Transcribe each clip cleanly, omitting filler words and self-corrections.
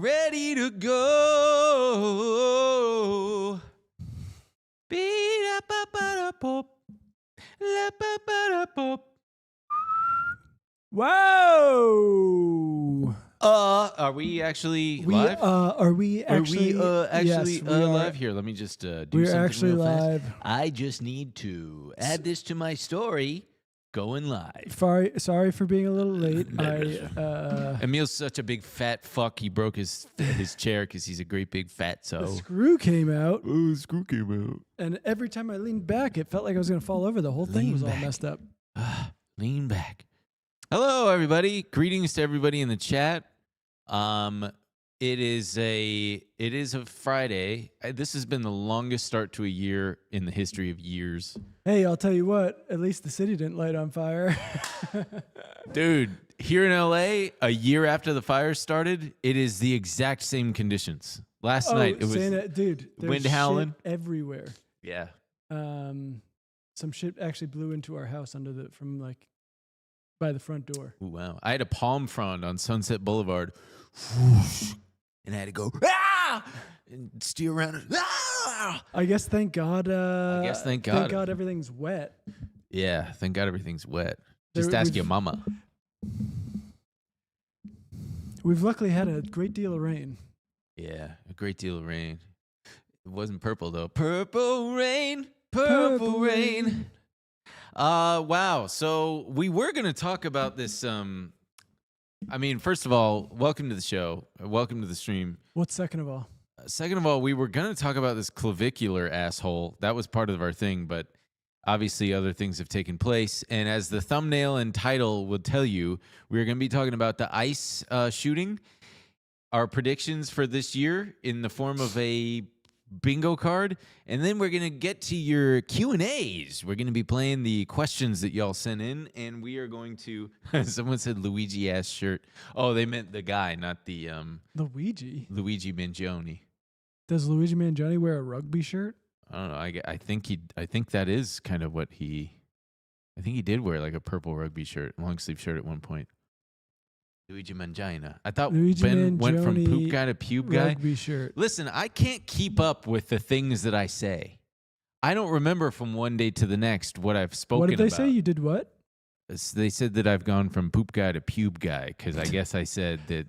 ready to go. Whoa! Are we actually live? Are we actually? Yes, we are. live here? Let me just do We're something actually real fast. live. I just need to add this to my story. Going live. Sorry for being a little late. Emil's such a big fat fuck. He broke his chair because he's a great big fat. The So screw came out, oh, screw came out. and every time I leaned back, it felt like I was going to fall over. The whole thing Lean was all back. messed up. Lean back. Hello, everybody. Greetings to everybody in the chat. It is a Friday. This has been the longest start to a year in the history of years. Hey, I'll tell you what. At least the city didn't light on fire. Dude, here in LA, a year after the fire started, it is the exact same conditions. Last night it was dude. There's wind shit howling everywhere. Yeah. Some shit actually blew into our house from by the front door. Ooh, wow. I had a palm frond on Sunset Boulevard. Whoosh, and I had to go and steer around it. I guess thank God. Thank God. Thank God everything's wet. Yeah, thank God everything's wet. Just There- ask we've- your mama. We've luckily had a great deal of rain. Yeah, a great deal of rain. It wasn't purple though. Purple rain, purple rain. Wow. So we were going to talk about this. First of all, welcome to the show. Welcome to the stream. What's second of all? Second of all, we were going to talk about this clavicular asshole. That was part of our thing, but obviously other things have taken place. And as the thumbnail and title would tell you, we're going to be talking about the ICE shooting, our predictions for this year in the form of a bingo card, and then we're going to get to your Q&As. We're going to be playing the questions that y'all sent in, and we are going to someone said Luigi ass shirt. Oh, they meant the guy, not the Luigi Mangione. Does Luigi Mangione wear a rugby shirt? I don't know. I think that is kind of what I think he did wear like a purple rugby shirt, long sleeve shirt at one point. Luigi Mangione. I thought Luigi Ben went from poop Mangione guy to pube guy. Rugby shirt. Listen, I can't keep up with the things that I say. I don't remember from one day to the next what I've spoken What about. did they say? You did what? They said that I've gone from poop guy to pube guy because I guess I said that,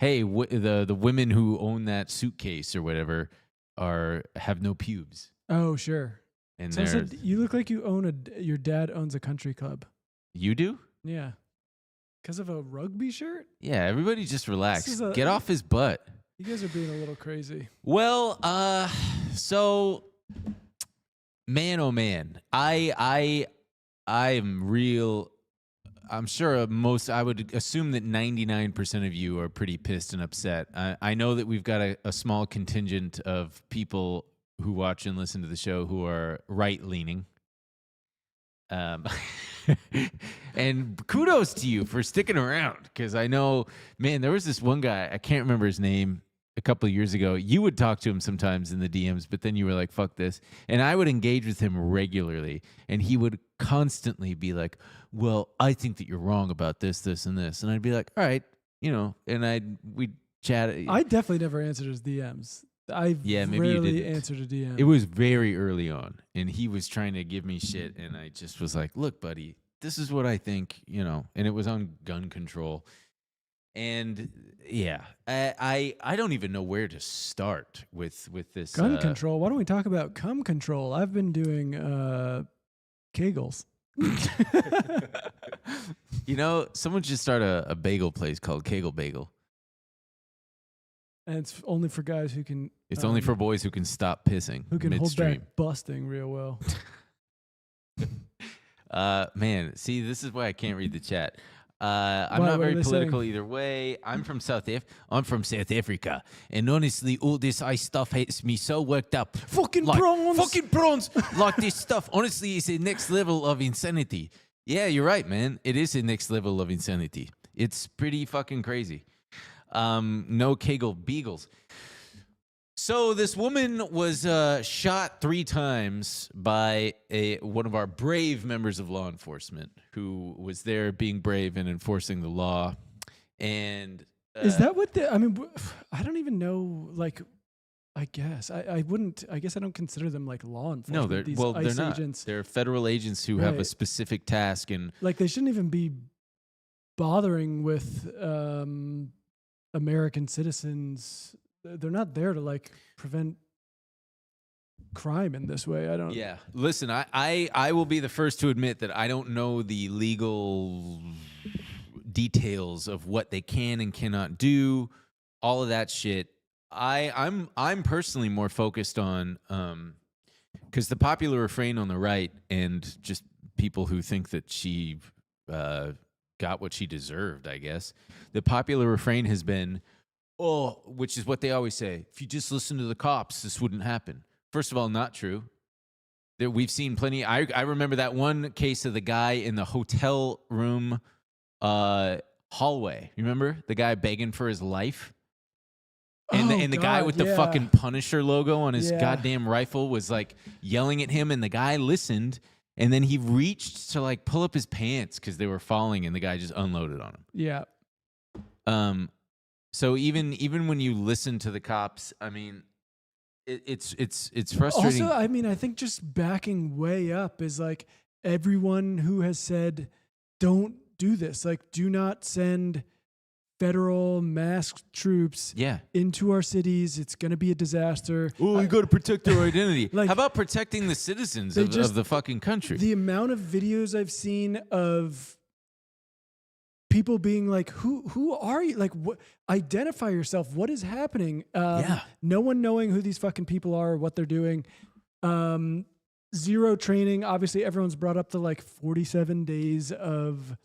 hey, the women who own that suitcase or whatever have no pubes. Oh, sure. And So I said, you look like you own your dad owns a country club. You do? Yeah. Because of a rugby shirt? Yeah, everybody just relax. This is Get off his butt. You guys are being a little crazy. Well, so man, oh man, I'm real. I'm sure I would assume that 99% of you are pretty pissed and upset. I know that we've got a small contingent of people who watch and listen to the show who are right-leaning. And kudos to you for sticking around, because I know, man, there was this one guy, I can't remember his name, a couple of years ago. You would talk to him sometimes in the DMs, but then you were like, fuck this. And I would engage with him regularly, and he would constantly be like, well, I think that you're wrong about this, this, and this. And I'd be like, all right, and we'd chat. I definitely never answered his DMs. I maybe you rarely didn't. answered a DM. It was very early on, and he was trying to give me shit, and I just was like, look, buddy, this is what I think, and it was on gun control. And yeah, I don't even know where to start with this. Gun control. Why don't we talk about cum control? I've been doing Kegels. Someone should start a bagel place called Kegel Bagel. And it's only for guys who can. It's only for boys who can stop pissing who can midstream. hold back busting real well. Man, see, this is why I can't read the chat. I'm What not are very they political saying? either way. I'm from South Africa, and honestly, all this ice stuff gets me so worked up. Fucking prawns. Fucking prawns! Like this stuff, honestly, is a next level of insanity. Yeah, you're right, man. It is a next level of insanity. It's pretty fucking crazy. No Kegel Beagles. So this woman was shot 3 times by one of our brave members of law enforcement who was there being brave and enforcing the law. And Is that what I mean, I don't even know, like, I guess. I wouldn't, I guess I don't consider them like law enforcement. No, these they're ICE not. agents. They're federal agents who have a Right. specific task, and Like, they shouldn't even be bothering with American citizens. They're not there to like prevent crime in this way. I don't. yeah. Listen, I will be the first to admit that I don't know the legal details of what they can and cannot do, all of that shit. I'm personally more focused on because the popular refrain on the right and just people who think that she got what she deserved, I guess. The popular refrain has been, oh, which is what they always say, if you just listen to the cops, this wouldn't happen. First of all, not true. There, we've seen plenty. I remember that one case of the guy in the hotel room hallway. You remember the guy begging for his life? And the guy God, with the yeah. fucking Punisher logo on his Yeah. goddamn rifle was like yelling at him, and the guy listened, and then he reached to like pull up his pants because they were falling, and the guy just unloaded on him. Yeah. So even when you listen to the cops, I mean, it's frustrating. Also, I mean, I think just backing way up is like everyone who has said, don't do this. Like, do not send federal masked troops yeah. into our cities. It's going to be a disaster. Well, we got to protect our identity. Like, how about protecting the citizens they of just- the fucking country? The amount of videos I've seen of people being like, who are you? Like, what, identify yourself. What is happening? Yeah. No one knowing who these fucking people are, what they're doing. Zero training. Obviously, everyone's brought up the like 47 days of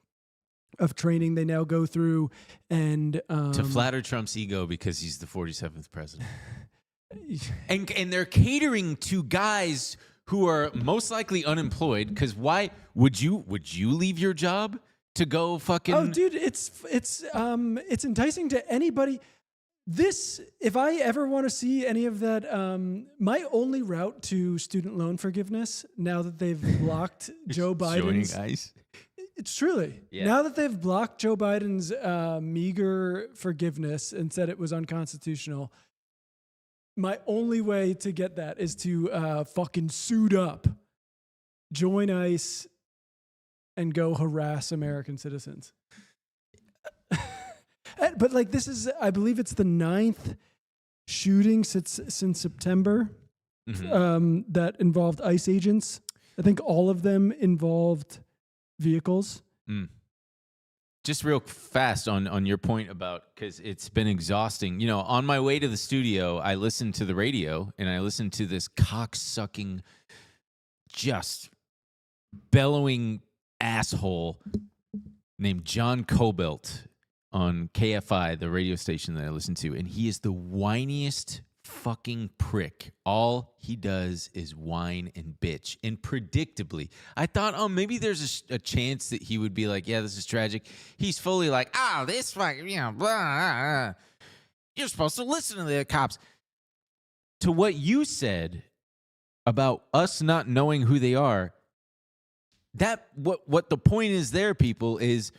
training they now go through, and to flatter Trump's ego because he's the 47th president. And they're catering to guys who are most likely unemployed, because why would you leave your job to go fucking Oh, dude, it's enticing to anybody. This, if I ever want to see any of that, my only route to student loan forgiveness, now that they've blocked Joe Biden's, joining ICE? it's truly, Yeah. now that they've blocked Joe Biden's meager forgiveness and said it was unconstitutional, my only way to get that is to fucking suit up, join ICE, and go harass American citizens. But like, this is, I believe it's the 9th shooting since September that involved ICE agents. I think all of them involved vehicles. Just real fast on your point about, because it's been exhausting. You know, on my way to the studio, I listened to the radio and I listened to this cocksucking, just bellowing asshole named John Cobelt on KFI, the radio station that I listen to, and he is the whiniest fucking prick. All he does is whine and bitch, and predictably, I thought, oh, maybe there's a chance that he would be like, yeah, this is tragic. He's fully like, oh, this fucking, you know, blah, blah, blah. You're supposed to listen to the cops. To what you said about us not knowing who they are, that what the point is there, people, is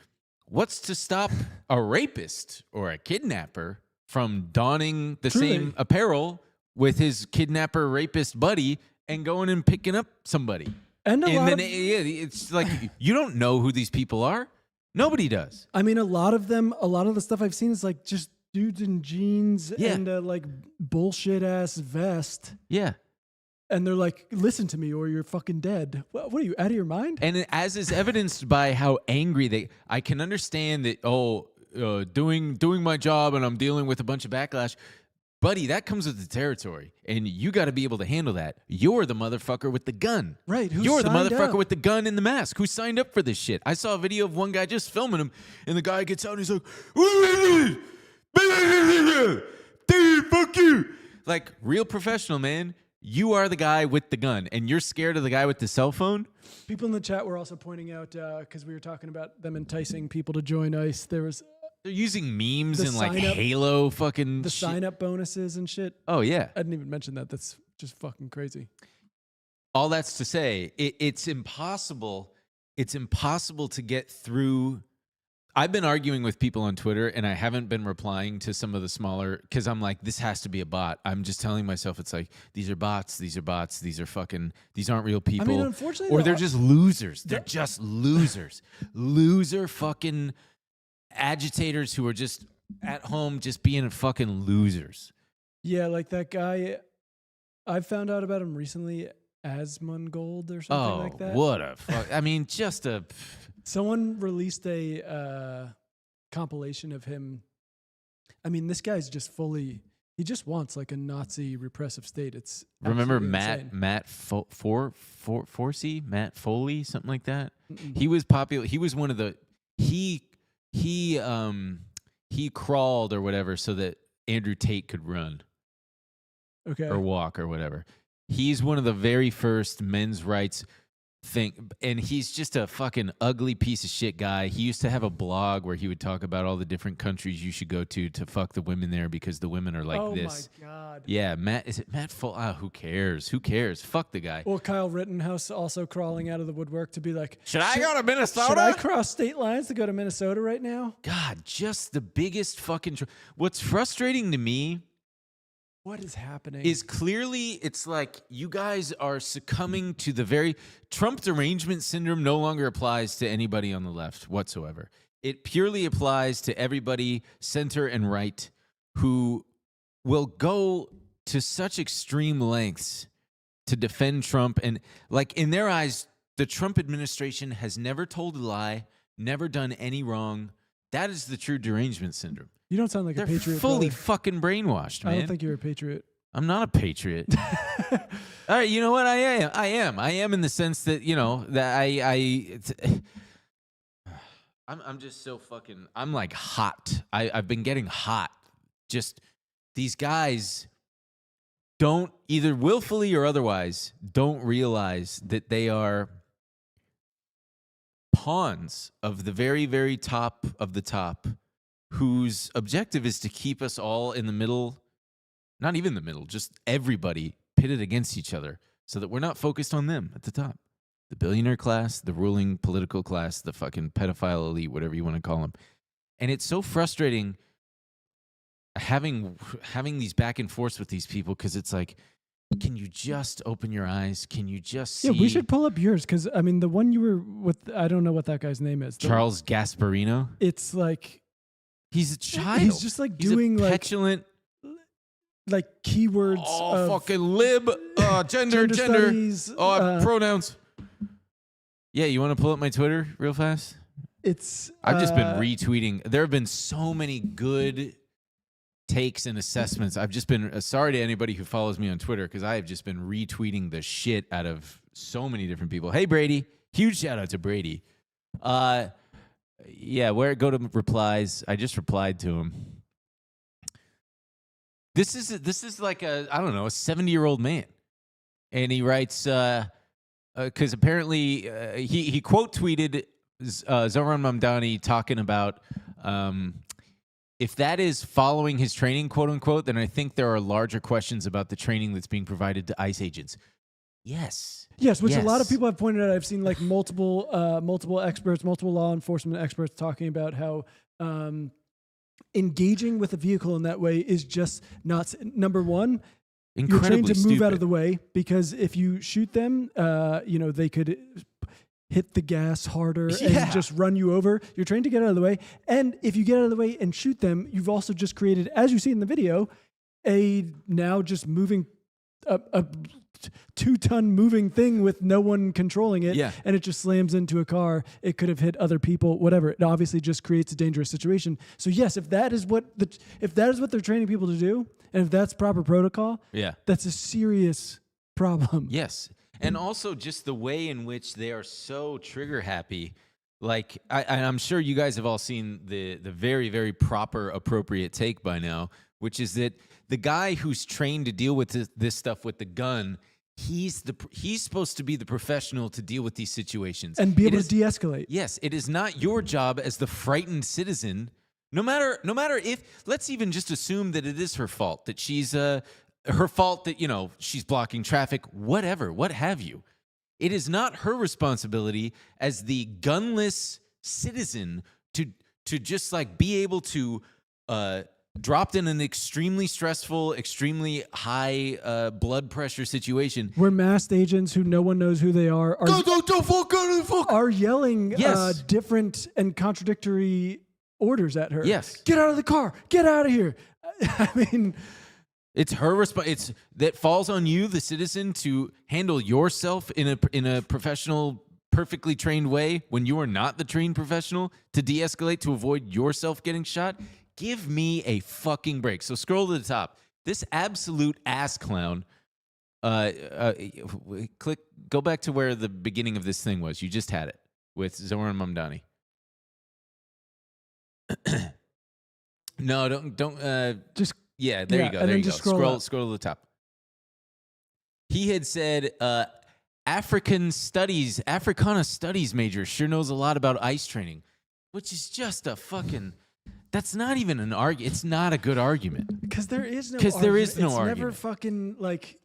what's to stop a rapist or a kidnapper from donning the Truly. same apparel with his kidnapper rapist buddy and going and picking up somebody? And a And lot then of, it's like, you don't know who these people are. Nobody does. I mean, a lot of the stuff I've seen is like just dudes in jeans Yeah. and a like bullshit ass vest. Yeah. And they're like, listen to me or you're fucking dead. What are you, out of your mind? And as is evidenced by how angry I can understand that, doing my job and I'm dealing with a bunch of backlash. Buddy, that comes with the territory. And you got to be able to handle that. You're the motherfucker with the gun. Right, who You're the signed motherfucker up? with the gun and the mask. Who signed up for this shit? I saw a video of one guy just filming him, and the guy gets out and he's like, dude, fuck you. Like, real professional, man. You are the guy with the gun, and you're scared of the guy with the cell phone? People in the chat were also pointing out, because we were talking about them enticing people to join ICE, there was They're using memes The and like sign up- Halo fucking the shit. sign-up bonuses and shit. Oh, yeah. I didn't even mention that. That's just fucking crazy. All that's to say, it's impossible. It's impossible to get through I've been arguing with people on Twitter, and I haven't been replying to some of the smaller because I'm like, this has to be a bot. I'm just telling myself it's like these are bots, these are bots, these are fucking, these aren't real people. I mean, unfortunately, or they're just losers. They're just losers, loser fucking agitators who are just at home just being fucking losers. Yeah, like that guy. I found out about him recently, Asmongold or something like that. What a fuck! I mean, just a. Someone released a compilation of him. I mean, this guy's just fully. He just wants like a Nazi repressive state. It's Remember insane. Matt Forsey, Matt Foley, something like that. He was popular. He was one of the he crawled or whatever so that Andrew Tate could run or walk or whatever. He's one of the very first men's rights thing, and he's just a fucking ugly piece of shit guy. He used to have a blog where he would talk about all the different countries you should go to fuck the women there because the women are like this. Oh my God. Yeah, is it Matt who cares? Who cares? Fuck the guy. Well, Kyle Rittenhouse also crawling out of the woodwork to be like, Should I go to Minnesota? Should I cross state lines to go to Minnesota right now? God, just the biggest fucking. What's frustrating to me What is happening? is clearly it's like you guys are succumbing to the very Trump derangement syndrome no longer applies to anybody on the left whatsoever. It purely applies to everybody center and right who will go to such extreme lengths to defend Trump. And like in their eyes, the Trump administration has never told a lie, never done any wrong. That is the true derangement syndrome. You don't sound like They're a patriot. fully brother. fucking brainwashed, man. I don't think you're a patriot. I'm not a patriot. All right, you know what? I am in the sense that, you know, that I'm just so fucking, I'm like hot. I've been getting hot. Just these guys don't either willfully or otherwise don't realize that they are pawns of the very, very top of the top, whose objective is to keep us all in the middle, not even the middle, just everybody pitted against each other so that we're not focused on them at the top. The billionaire class, the ruling political class, the fucking pedophile elite, whatever you want to call them. And it's so frustrating having these back and forths with these people because it's like, can you just open your eyes? Can you just see? Yeah, we should pull up yours because, I mean, the one you were with, I don't know what that guy's name is. Charles Gasparino? It's like... He's a child. He's just like He's doing a like petulant, keywords. oh, of fucking lib, gender, studies, pronouns. Yeah, you want to pull up my Twitter real fast? I've just been retweeting. There have been so many good takes and assessments. I've just been sorry to anybody who follows me on Twitter because I have just been retweeting the shit out of so many different people. Hey, Brady. Huge shout out to Brady. Yeah, go to replies. I just replied to him. This is like a 70-year-old man, and he writes because apparently he quote tweeted Zohran Mamdani talking about if that is following his training, quote unquote, then I think there are larger questions about the training that's being provided to ICE agents. Yes, which a lot of people have pointed out. I've seen like multiple experts, multiple law enforcement experts talking about how engaging with a vehicle in that way is just not, number one, incredibly you're trained to move stupid. out of the way because if you shoot them, they could hit the gas harder and just run you over. You're trained to get out of the way. And if you get out of the way and shoot them, you've also just created, as you see in the video, a now just moving a 2-ton moving thing with no one controlling it, and it just slams into a car. It could have hit other people, whatever. It obviously just creates a dangerous situation. So yes, if that is what they're training people to do, and if that's proper protocol, that's a serious problem. Yes, and also just the way in which they are so trigger happy. Like I'm sure you guys have all seen the very, very proper, appropriate take by now, which is that the guy who's trained to deal with this stuff with the gun, he's supposed to be the professional to deal with these situations and be able to de-escalate. Yes, it is not your job as the frightened citizen. No matter if, let's even just assume that it is her fault, that she's her fault that she's blocking traffic, whatever, what have you. It is not her responsibility as the gunless citizen to to just like be able to dropped in an extremely stressful, extremely high blood pressure situation. Where masked agents who no one knows who they are are yelling Yes. different and contradictory orders at her. Yes. Get out of the car. Get out of here. I mean, It's her response. It's that falls on you, the citizen, to handle yourself in a professional, perfectly trained way when you are not the trained professional to de-escalate to avoid yourself getting shot. Give me a fucking break. So scroll to the top. This absolute ass clown. Go back to where the beginning of this thing was. You just had it with Zoran Mamdani. No, don't. just Yeah, there you go. and There then you go. just scroll up. Scroll to the top. He had said, Africana studies major sure knows a lot about ice training, which is just a fucking. That's not even an argument. It's not a good argument. because there is no Because there is argument. no It's never argument. fucking like.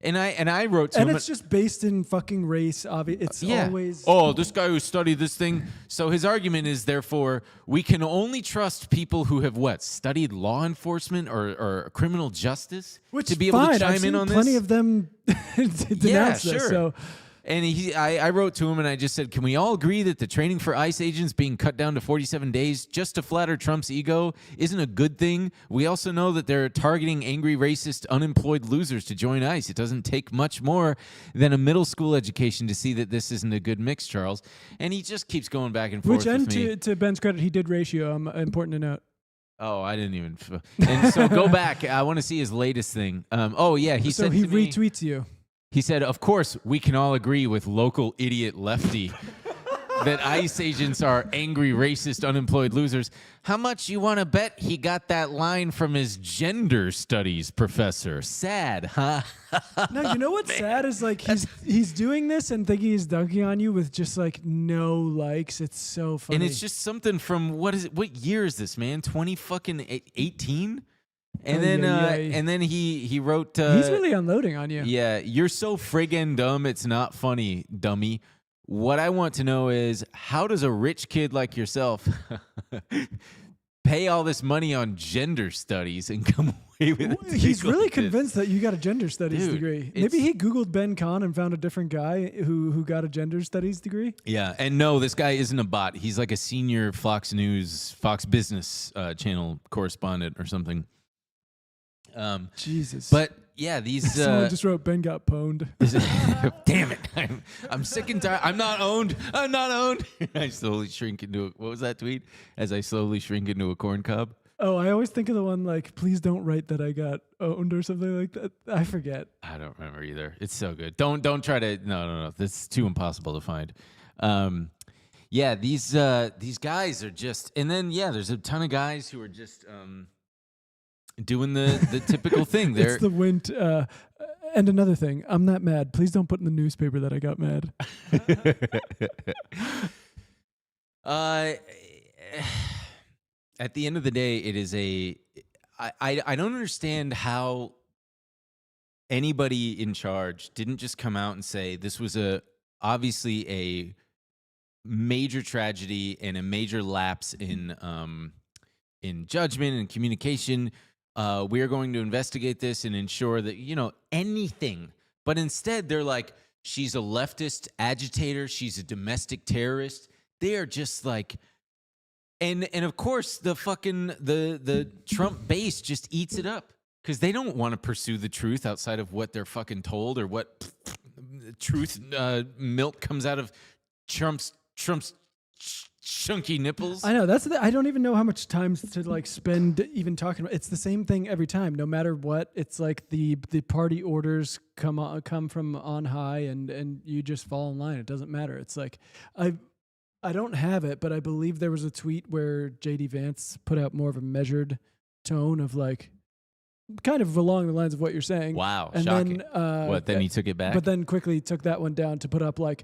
And I wrote to And him. it's just based in fucking race. It's always. Oh, this guy who studied this thing. So his argument is, therefore, we can only trust people who have studied law enforcement or criminal justice Which to be able fine. to chime I've seen in on plenty this. of them denounce this. sure. So And I wrote to him and I just said, can we all agree that the training for ICE agents being cut down to 47 days just to flatter Trump's ego isn't a good thing? We also know that they're targeting angry, racist, unemployed losers to join ICE. It doesn't take much more than a middle school education to see that this isn't a good mix, Charles. And he just keeps going back and forth which end with me. to Ben's credit, he did ratio. Important to note. Oh, I didn't even. And so go back. I want to see his latest thing. He So said he to me, retweets you. he said, of course, we can all agree with local idiot lefty that ICE agents are angry, racist, unemployed losers. How much you want to bet he got that line from his gender studies professor? Sad, huh? No, you know what's sad is like he's doing this and thinking he's dunking on you with just like no likes. It's so funny. And it's just something from, what year is this, man? 2018? And then he wrote. He's really unloading on you. Yeah, you're so friggin' dumb. It's not funny, dummy. What I want to know is, how does a rich kid like yourself pay all this money on gender studies and come away with it? He's really convinced that you got a gender studies Dude, degree. it's- Maybe he Googled Ben Kahn and found a different guy who got a gender studies degree. Yeah, and no, this guy isn't a bot. He's like a senior Fox Business channel correspondent or something. Jesus. But yeah, these. Someone just wrote Ben got pwned. Damn it! I'm sick and tired. I'm not owned. I slowly shrink into what was that tweet? As I slowly shrink into a corn cob. Oh, I always think of the one like, please don't write that I got owned or something like that. I forget. I don't remember either. It's so good. Don't try to. No. That's too impossible to find. Yeah, these guys are just. And then there's a ton of guys who are just. Doing the typical thing. It's the Wint. And another thing, I'm not mad. Please don't put in the newspaper that I got mad. At the end of the day, it is I don't understand how anybody in charge didn't just come out and say this was obviously a major tragedy and a major lapse in judgment and communication. We are going to investigate this and ensure that, anything. But instead, they're like, she's a leftist agitator. She's a domestic terrorist. They are just like, and of course, the Trump base just eats it up because they don't want to pursue the truth outside of what they're fucking told or what truth milk comes out of Trump's chunky nipples. I know I don't even know how much time to like spend even talking about. It's the same thing every time, no matter what. It's like the party orders come from on high, and you just fall in line. It doesn't matter. It's like I don't have it, but I believe there was a tweet where JD Vance put out more of a measured tone of like kind of along the lines of what you're saying. Wow, and shocking. Then then he took it back? But then quickly took that one down to put up like,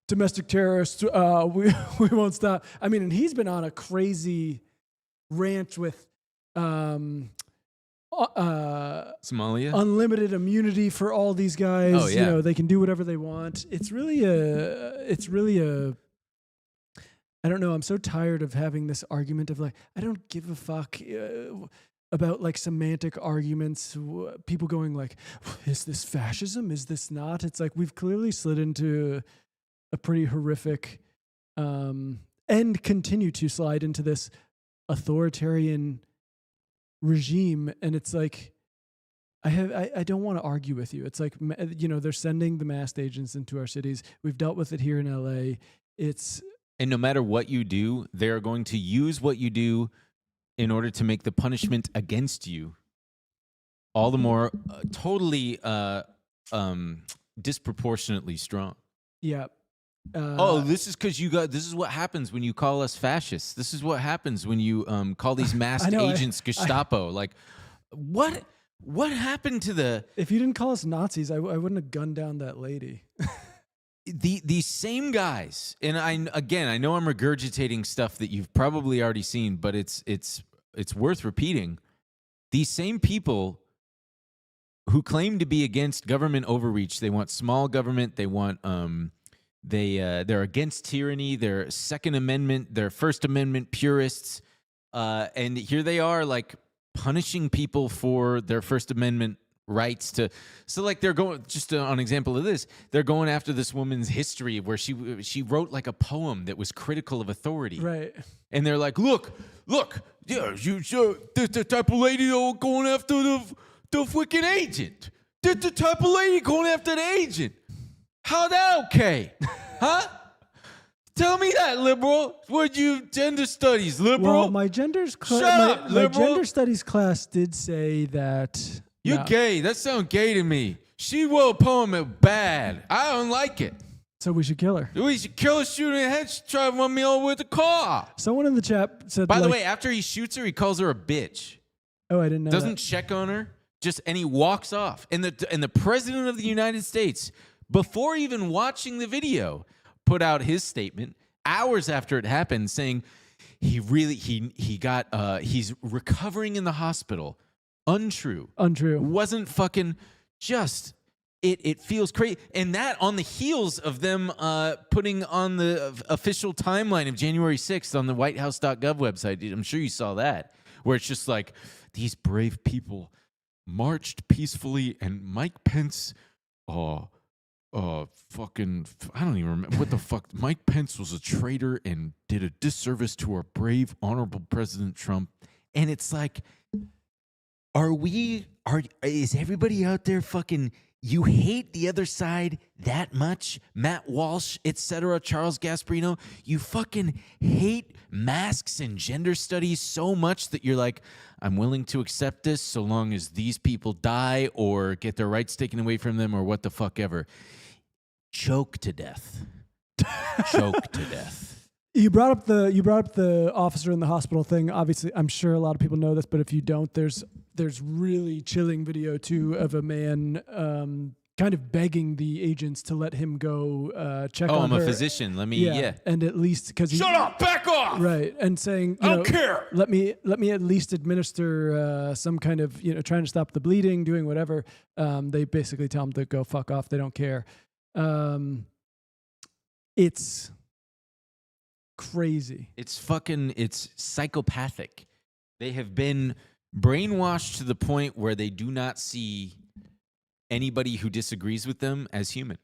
domestic terrorists, we won't stop. I mean, and he's been on a crazy rant with Somalia? Unlimited immunity for all these guys. Oh, yeah. They can do whatever they want. It's really a I don't know. I'm so tired of having this argument of like, I don't give a fuck about like semantic arguments. People going like, is this fascism? Is this not? It's like we've clearly slid into a pretty horrific and continue to slide into this authoritarian regime. And it's like, I don't want to argue with you. It's like, they're sending the masked agents into our cities. We've dealt with it here in LA. And no matter what you do, they're going to use what you do in order to make the punishment against you all the more totally disproportionately strong. Yeah. This is because this is what happens when you call us fascists. This is what happens when you call these masked agents Gestapo. Like, what happened to the... If you didn't call us Nazis, I wouldn't have gunned down that lady. These same guys, and I know I'm regurgitating stuff that you've probably already seen, but it's worth repeating. These same people who claim to be against government overreach, they want small government, they want they're against tyranny, they're Second Amendment, they're First Amendment purists, and here they are like punishing people for their First Amendment rights to. So like they're going, just an example of this, they're going after this woman's history where she wrote like a poem that was critical of authority, right? And they're like, look, yeah, the type of lady going after the freaking agent, the type of lady going after the agent. How that okay? Huh? Tell me that, liberal. What you gender studies, liberal? Well, my gender studies class did say that you're gay. That sounds gay to me. She wrote a poem bad. I don't like it. So we should kill her. We should kill her, shoot her in the head. She tried to run me over with a car. Someone in the chat said. By the way, after he shoots her, he calls her a bitch. Oh, I didn't know. Doesn't check on her. And he walks off. And the president of the United States, before even watching the video, put out his statement hours after it happened, saying he's recovering in the hospital. Untrue. Wasn't fucking just. It feels crazy. And that on the heels of them putting on the official timeline of January 6th on the whitehouse.gov website. I'm sure you saw that, where it's just like these brave people marched peacefully and Mike Pence fucking, I don't even remember what the fuck. Mike Pence was a traitor and did a disservice to our brave, honorable President Trump. And it's like, is everybody out there fucking, you hate the other side that much? Matt Walsh, etc., Charles Gasparino, you fucking hate masks and gender studies so much that you're like, I'm willing to accept this so long as these people die or get their rights taken away from them or what the fuck ever. Choke to death. Choke to death. You brought up the officer in the hospital thing. Obviously, I'm sure a lot of people know this, but if you don't, there's really chilling video too of a man kind of begging the agents to let him go check on her. I'm a physician. Let me, yeah. And at least because shut up, back off. Right, and saying, I don't care. Let me at least administer some kind of trying to stop the bleeding, doing whatever. They basically tell him to go fuck off. They don't care. It's crazy. It's psychopathic. They have been brainwashed to the point where they do not see anybody who disagrees with them as human.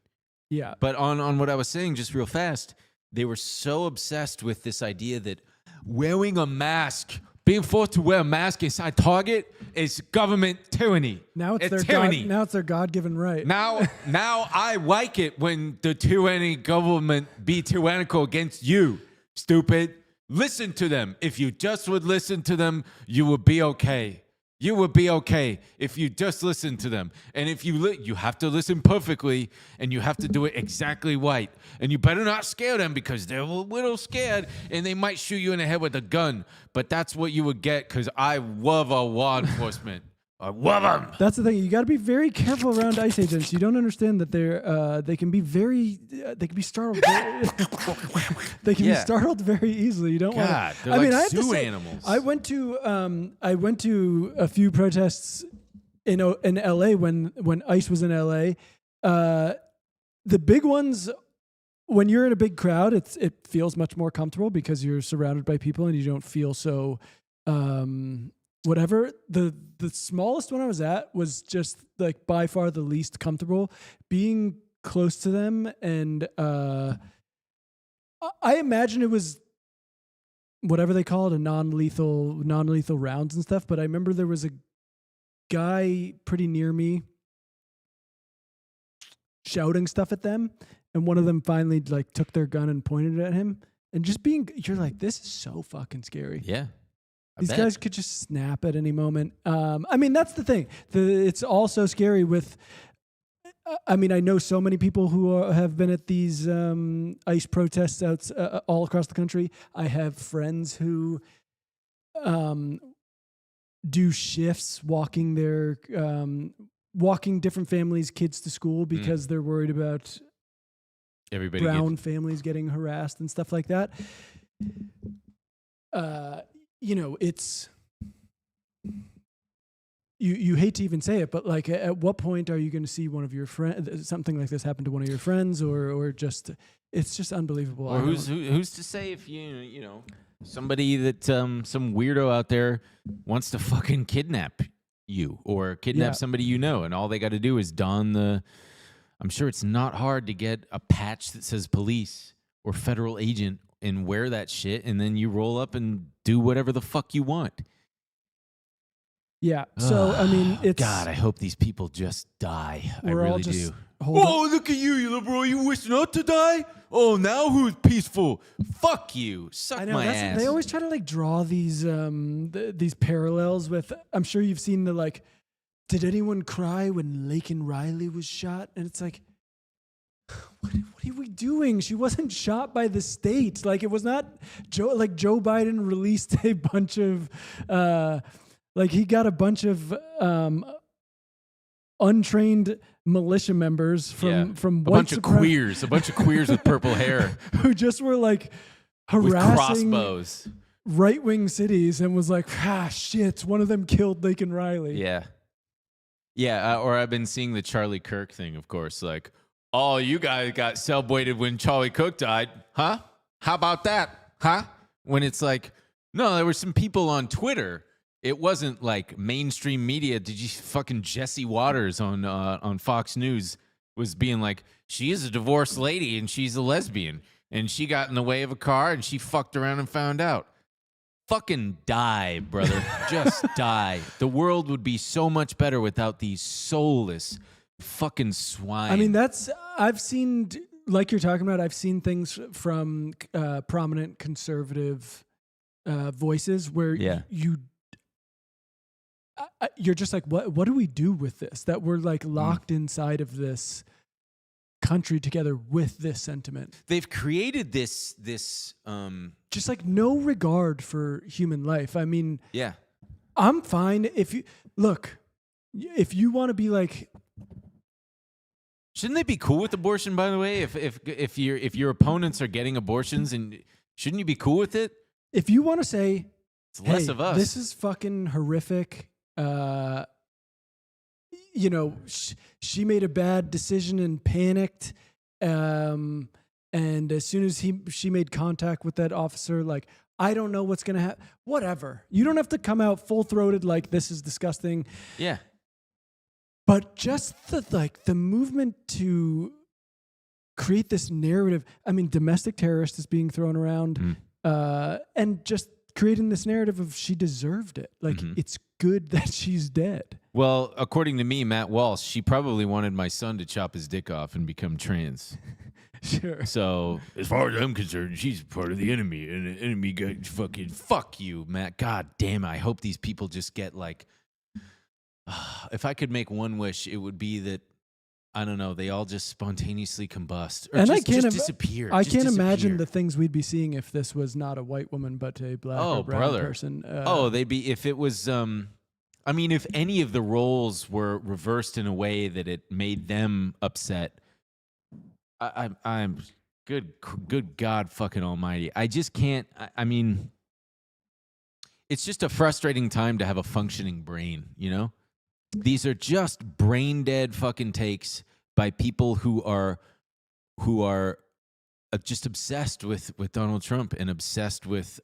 Yeah. But on what I was saying, just real fast, they were so obsessed with this idea that wearing a mask, being forced to wear a mask inside Target is government tyranny. Now it's their tyranny. Now it's their God-given right. Now I like it when the tyranny government be tyrannical against you. Stupid. Listen to them. If you just would listen to them, you would be okay. You would be okay if you just listen to them. And if you have to listen perfectly, and you have to do it exactly right. And you better not scare them because they're a little scared and they might shoot you in the head with a gun. But that's what you would get because I love our law enforcement. I love them. That's the thing. You got to be very careful around ICE agents. You don't understand that they can be startled. They can be startled very easily. You don't want to. They're like zoo animals. I went to a few protests in LA when ICE was in LA. The big ones when you're in a big crowd, it feels much more comfortable because you're surrounded by people and you don't feel so whatever. The smallest one I was at was just like by far the least comfortable. Being close to them, and I imagine it was whatever they call it, a non-lethal rounds and stuff. But I remember there was a guy pretty near me shouting stuff at them, and one of them finally like took their gun and pointed it at him. And just you're like, this is so fucking scary. Yeah. These guys could just snap at any moment. I mean, that's the thing. It's also scary with. I mean, I know so many people who have been at these ICE protests all across the country. I have friends who do shifts walking different families' kids to school because they're worried about everybody brown families getting harassed and stuff like that. You know, it's you hate to even say it, but like, at what point are you going to see one of your friends, something like this happen to one of your friends, or just, it's just unbelievable. Or who's to say if you know somebody that some weirdo out there wants to fucking kidnap you or kidnap somebody you know, and all they got to do is don the. I'm sure it's not hard to get a patch that says police or federal agent and wear that shit, and then you roll up and do whatever the fuck you want. Yeah. So, I mean, it's... God, I hope these people just die. I really do. Look at you liberal. You wish not to die? Oh, now who's peaceful? Fuck you. Suck my ass. They always try to, like, draw these parallels with... I'm sure you've seen the, like, did anyone cry when Laken Riley was shot? And it's like... What are we doing? She wasn't shot by the state. Like, it was not Joe Biden released a bunch of he got a bunch of untrained militia members from a bunch of queers with purple hair who just were like harassing with crossbows right-wing cities, and was like, shit, one of them killed Laken Riley. Yeah, or I've been seeing the Charlie Kirk thing, of course, like, oh, you guys got celebrated when Charlie Cook died, huh? How about that, huh? When it's like, no, there were some people on Twitter. It wasn't like mainstream media. Did you fucking Jesse Waters on Fox News was being like, she is a divorced lady and she's a lesbian and she got in the way of a car and she fucked around and found out. Fucking die, brother. Just die. The world would be so much better without these soulless fucking swine. I mean, I've seen, like you're talking about, I've seen things from prominent conservative voices where you're just like, what do we do with this? That we're like locked inside of this country together with this sentiment. They've created this just like no regard for human life. I mean, yeah, I'm fine if you want to be like. Shouldn't they be cool with abortion, by the way? If your opponents are getting abortions, and shouldn't you be cool with it? If you want to say, it's less of us. This is fucking horrific. She made a bad decision and panicked. And as soon as she made contact with that officer, like, I don't know what's gonna happen. Whatever. You don't have to come out full-throated like this is disgusting. Yeah. But just the movement to create this narrative. I mean, domestic terrorist is being thrown around, and just creating this narrative of she deserved it. Like, it's good that she's dead. Well, according to me, Matt Walsh, she probably wanted my son to chop his dick off and become trans. Sure. So, as far as I'm concerned, she's part of the enemy, and the enemy got fucking fuck you, Matt. God damn it. I hope these people just get like. If I could make one wish, it would be that, I don't know, they all just spontaneously combust or just disappear. I can't imagine the things we'd be seeing if this was not a white woman but a black or brown person. They'd be, if it was, I mean, if any of the roles were reversed in a way that it made them upset, I'm good God fucking almighty. I just can't, I mean, it's just a frustrating time to have a functioning brain, you know? These are just brain dead fucking takes by people who are just obsessed with Donald Trump and obsessed with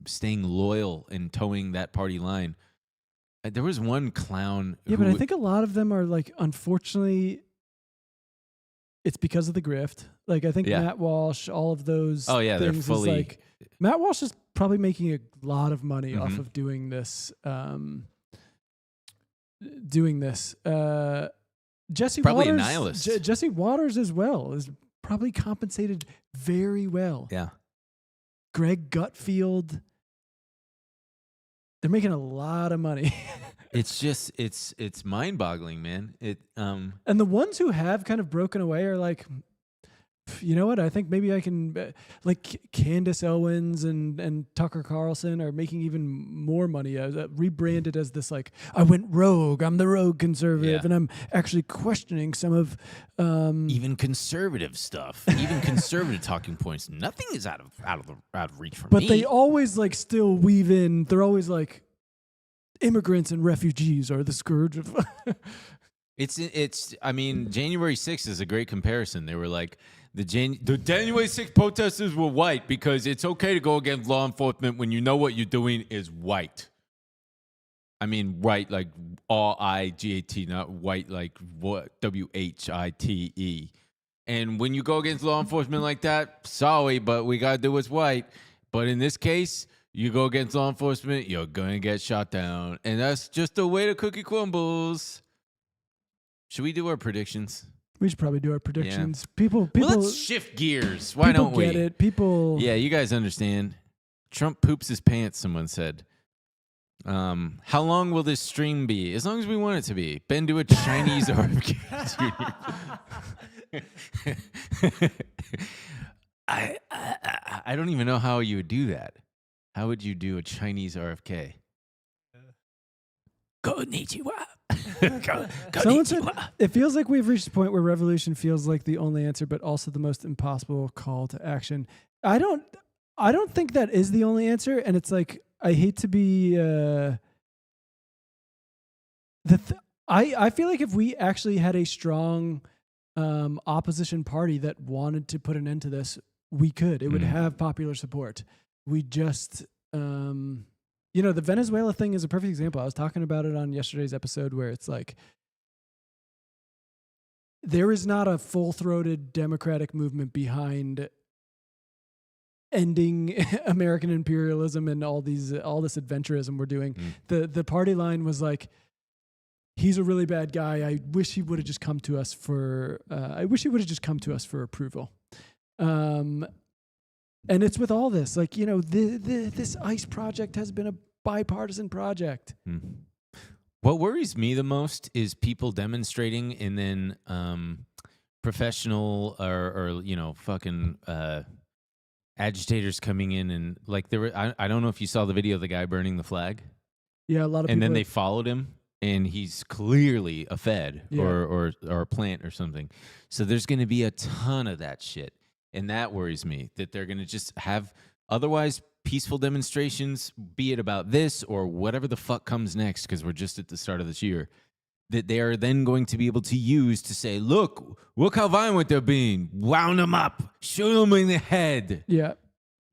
staying loyal and towing that party line. There was one clown. Yeah, but I think a lot of them are like, unfortunately, it's because of the grift. Like, I think Yeah. Matt Walsh, all of those. Oh, yeah, they're things is fully- like, Matt Walsh is probably making a lot of money off Mhm. of doing this. Jesse Probably a Waters, nihilist. Jesse Waters as well is probably compensated very well. Yeah. Greg Gutfield, they're making a lot of money. It's just it's mind-boggling, man. And the ones who have kind of broken away are like, you know what? I think maybe I can, like Candace Owens and Tucker Carlson are making even more money, rebranded as this, like, I went rogue. I'm the rogue conservative, Yeah. and I'm actually questioning some of even conservative stuff, even conservative talking points. Nothing is out of reach for but me. they always like still weave in. They're always like, immigrants and refugees are the scourge of. It's. I mean, January 6th is a great comparison. They were like the January 6th protesters were white because it's okay to go against law enforcement when you know what you're doing is white. I mean, white like RIGAT, not white like WHITE. And when you go against law enforcement like that, sorry, but we gotta do what's white. But in this case, you go against law enforcement, you're gonna get shot down, and that's just the way the cookie crumbles. Should we do our predictions? We should probably do our predictions. People, Well, let's shift gears. Why people don't we? get it. People. Yeah, you guys understand. Trump poops his pants, someone said. How long will this stream be? As long as we want it to be. Been to a Chinese RFK. I don't even know how you would do that. How would you do a Chinese RFK? Konnichiwa. Someone said it feels like we've reached a point where revolution feels like the only answer, but also the most impossible call to action. I don't think that is the only answer, and it's like I hate to be I feel like if we actually had a strong opposition party that wanted to put an end to this, we could. It would have popular support. We just the Venezuela thing is a perfect example. I was talking about it on yesterday's episode where it's like there is not a full-throated democratic movement behind ending American imperialism and all this adventurism we're doing. The party line was like, he's a really bad guy. I wish he would have just come to us for approval. And it's with all this, like, this ICE project has been a bipartisan project. What worries me the most is people demonstrating and then professional or fucking agitators coming in and like there were. I don't know if you saw the video of the guy burning the flag. Yeah, a lot of people. And then they followed him, and he's clearly a Fed or a plant or something. So there's going to be a ton of that shit. And that worries me, that they're going to just have otherwise peaceful demonstrations, be it about this or whatever the fuck comes next, because we're just at the start of this year, that they are then going to be able to use to say, look how violent they're being. Wound them up. Shoot them in the head. Yeah.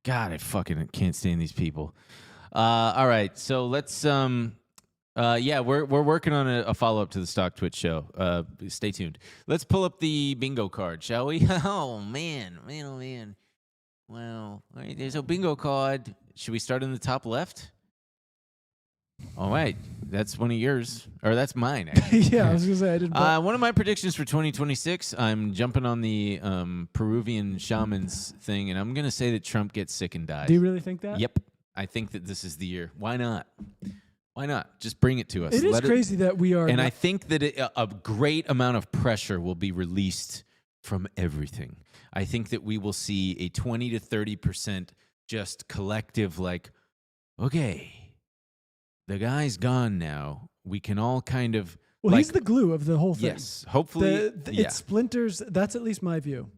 God, I fucking can't stand these people. All right, so let's... we're working on a follow-up to the Stock Twitch show. Stay tuned. Let's pull up the bingo card, shall we? Oh, man. Well, all right, there's a bingo card. Should we start in the top left? All right. That's one of yours. Or that's mine, actually. Yeah, I was going to say, I didn't... One of my predictions for 2026, I'm jumping on the Peruvian shamans thing, and I'm going to say that Trump gets sick and dies. Do you really think that? Yep. I think that this is the year. Why not? Why not? Just bring it to us. It is crazy that we are... And I think that a great amount of pressure will be released from everything. I think that we will see a 20 to 30% just collective, like, okay, the guy's gone now. We can all kind of... Well, he's the glue of the whole thing. Yes. Hopefully... It splinters. That's at least my view.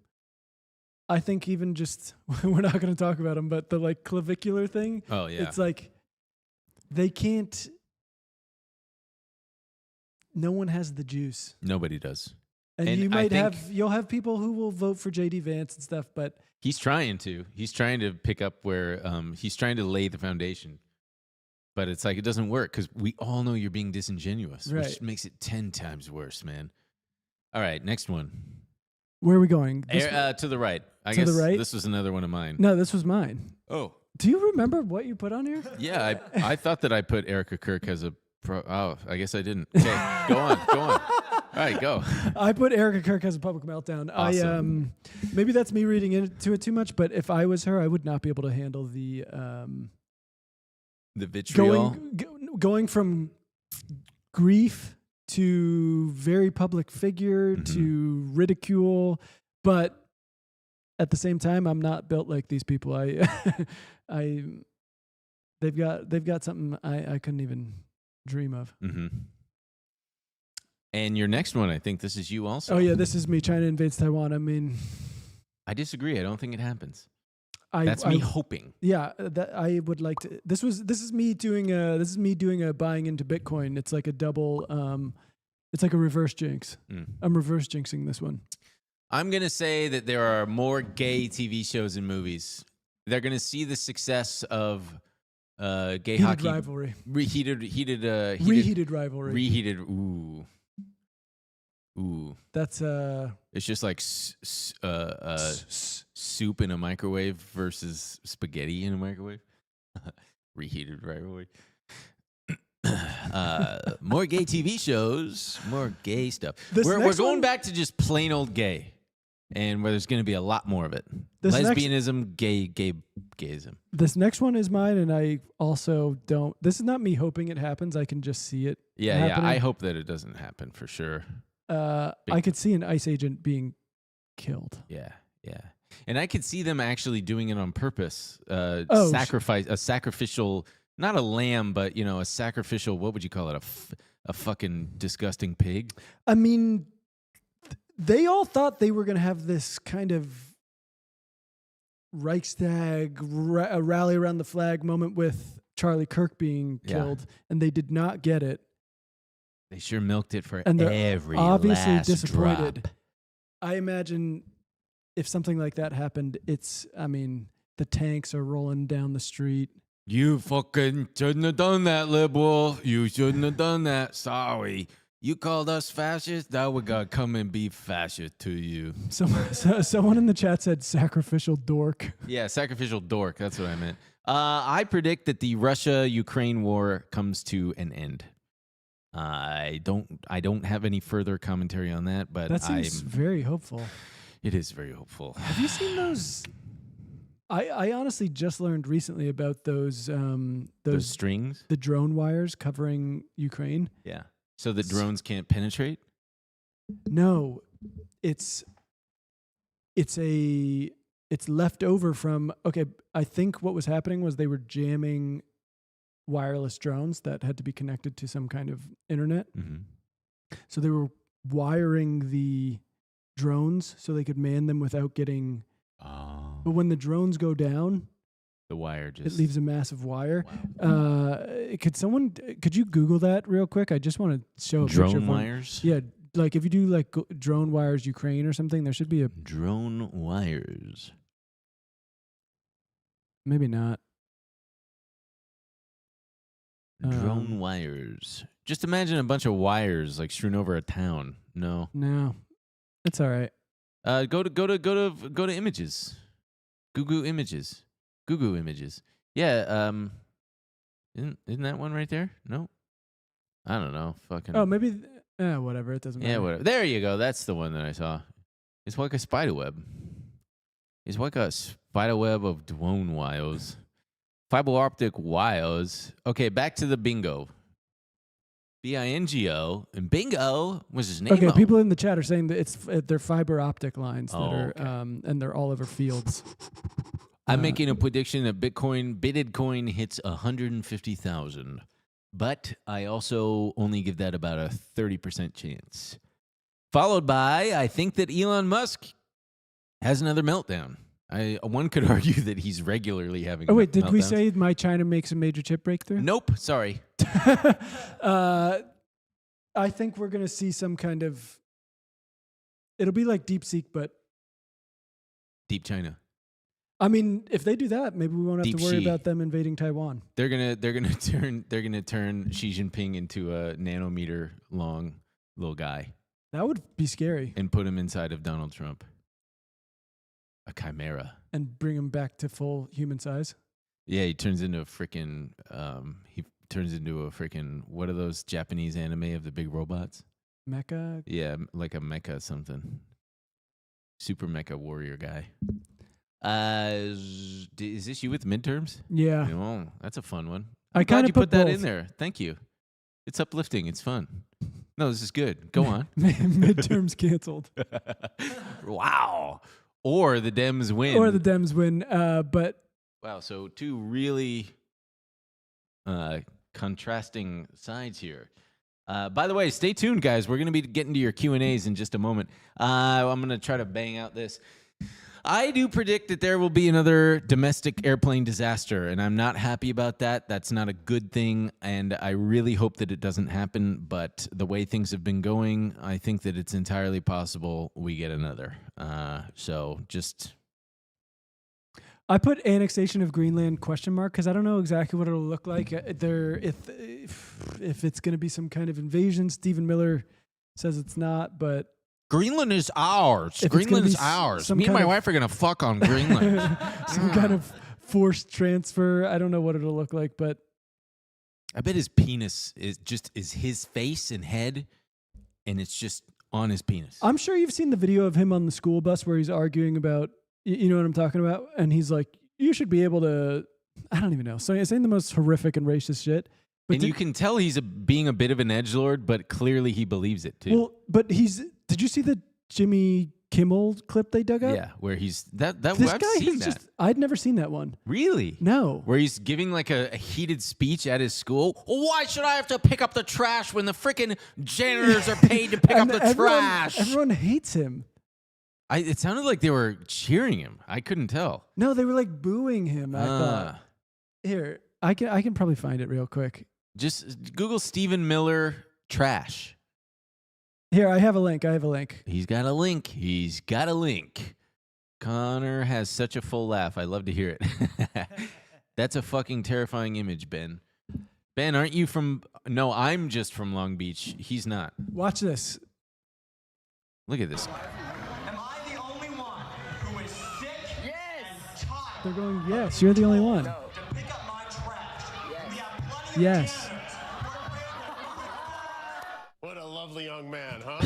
I think even just... We're not going to talk about him, but the like clavicular thing... Oh, yeah. It's like... They can't... No one has the juice. Nobody does. And you might you'll have people who will vote for J.D. Vance and stuff, but He's trying to. He's trying to pick up where he's trying to lay the foundation. But it's like it doesn't work because we all know you're being disingenuous, Right. which makes it 10 times worse, man. All right, next one. Where are we going? To the right. I To the guess right? this was another one of mine. No, this was mine. Oh. Do you remember what you put on here? Yeah, I thought that I put Erica Kirk as a pro. Oh, I guess I didn't. Okay, go on. All right, go. I put Erica Kirk as a public meltdown. Awesome. Maybe that's me reading into it too much, but if I was her, I would not be able to handle the The vitriol. going from grief to very public figure to ridicule, but at the same time, I'm not built like these people. They've got something I couldn't even dream of. Mm-hmm. And your next one, I think this is you also. Oh yeah, this is me. China invades Taiwan. I mean, I disagree. I don't think it happens. That's me hoping. Yeah, that I would like to. This is me doing a buying into Bitcoin. It's like a double. It's like a reverse jinx. I'm reverse jinxing this one. I'm gonna say that there are more gay TV shows and movies. They're gonna see the success of gay Heated hockey rivalry. reheated Rivalry. Reheated. Ooh. That's It's just like soup in a microwave versus spaghetti in a microwave. Reheated rivalry. More gay TV shows, more gay stuff. We're going back to just plain old gay, and where there's going to be a lot more of it. Lesbianism, gayism. This next one is mine, and I also don't. This is not me hoping it happens. I can just see it. Yeah. happening. I hope that it doesn't happen for sure. I could see an ICE agent being killed. Yeah. And I could see them actually doing it on purpose. A sacrificial, not a lamb, but a sacrificial. What would you call it? A fucking disgusting pig. I mean, they all thought they were going to have this kind of Reichstag rally around the flag moment with Charlie Kirk being killed, and they did not get it. They sure milked it for and they're every obviously last disappointed. drop. I imagine if something like that happened, the tanks are rolling down the street. You fucking shouldn't have done that, liberal. You shouldn't have done that. Sorry. You called us fascist? Now we gotta come and be fascist to you. Someone in the chat said sacrificial dork. Yeah, sacrificial dork. That's what I meant. I predict that the Russia-Ukraine war comes to an end. I don't have any further commentary on that, but that seems very hopeful. It is very hopeful. Have you seen those? I honestly just learned recently about those strings, the drone wires covering Ukraine. Yeah, so the drones can't penetrate. No, it's left over from. Okay, I think what was happening was they were jamming wireless drones that had to be connected to some kind of internet. Mm-hmm. So they were wiring the drones so they could man them without getting. Oh. But when the drones go down, the wire just it leaves a massive wire. Wow. Could you Google that real quick? I just want to show a picture drone of wires. Yeah, like if you do like drone wires Ukraine or something, there should be a drone wires. Maybe not. Drone wires. Just imagine a bunch of wires like strewn over a town. No, it's all right. Go to images. Google images. Yeah. Isn't that one right there? No. I don't know. Fucking. Oh, maybe. Whatever. It doesn't matter. Yeah, whatever. There you go. That's the one that I saw. It's like a spider web. It's like a spider web of drone wires. Fiber optic wires. Okay, back to the bingo. BINGO. And bingo was his name. Okay, people in the chat are saying that they're fiber optic lines that are okay. And they're all over fields. I'm making a prediction that bitted coin hits 150,000. But I also only give that about a 30% chance. Followed by, I think that Elon Musk has another meltdown. One could argue that he's regularly having. Oh wait, did meltdowns. we say my China makes a major chip breakthrough? Nope. Sorry. I think we're gonna see some kind of. It'll be like DeepSeek, but Deep China. I mean, if they do that, maybe we won't have Deep to worry Xi. about them invading Taiwan. They're gonna turn Xi Jinping into a nanometer long little guy That would be scary. and put him inside of Donald Trump. A chimera. And bring him back to full human size. Yeah, he turns into a freaking what are those Japanese anime of the big robots? Mecha. Yeah, like a mecha something. Super mecha warrior guy. Is this you with midterms? Yeah. Oh, that's a fun one. I I'm glad kind you of put that both. in there. Thank you. It's uplifting. It's fun. No, this is good. Go on. Midterms canceled. Wow. Or the Dems win. Or the Dems win. But Wow, so two really contrasting sides here. By the way, stay tuned, guys. We're going to be getting to your Q&As in just a moment. I'm going to try to bang out this. I do predict that there will be another domestic airplane disaster, and I'm not happy about that. That's not a good thing, and I really hope that it doesn't happen. But the way things have been going, I think that it's entirely possible we get another. So just... I put annexation of Greenland ? Because I don't know exactly what it'll look like. If it's going to be some kind of invasion. Stephen Miller says it's not, but Greenland is ours. If it's gonna Greenland is be ours. some Me and kind my of- wife are going to fuck on Greenland. some kind of forced transfer. I don't know what it'll look like, but I bet his penis is his face and head, and it's just on his penis. I'm sure you've seen the video of him on the school bus where he's arguing about, you know what I'm talking about? And he's like, you should be able to, I don't even know. So he's saying the most horrific and racist shit. But And you can tell he's being a bit of an edgelord, but clearly he believes it too. well, but did you see the Jimmy Kimmel clip they dug up? Yeah, where he's that This I've guy seen is that. just, I'd never seen that one. Really? No. Where he's giving like a heated speech at his school. Why should I have to pick up the trash when the freaking janitors are paid to pick up And the everyone, trash? Everyone hates him. It sounded like they were cheering him. I couldn't tell. No, they were like booing him. I thought. Here, I can probably find it real quick. Just Google Stephen Miller trash. Here, I have a link. He's got a link. Connor has such a full laugh. I love to hear it. That's a fucking terrifying image, Ben. Ben, aren't you from... No, I'm just from Long Beach. He's not. Watch this. Look at this. Am I the only one who is sick and tired They're going, yes, you're the only one. to pick up my trash? We have plenty Yes. What a lovely young man, huh?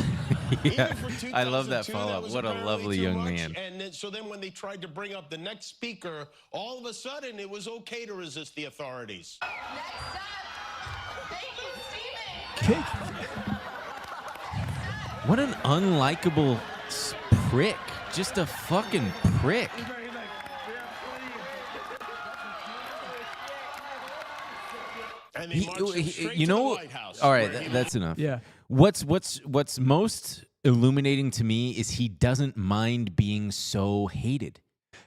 Yeah, Even for I love that 2002, follow-up. was What a apparently lovely too young much. man. And then, so then when they tried to bring up the next speaker, all of a sudden it was okay to resist the authorities. Next up, thank you, Steven. What an unlikable prick. Just a fucking prick. And they marched him straight You to the know, White House. all right, where he that's enough. Yeah. What's most illuminating to me is he doesn't mind being so hated.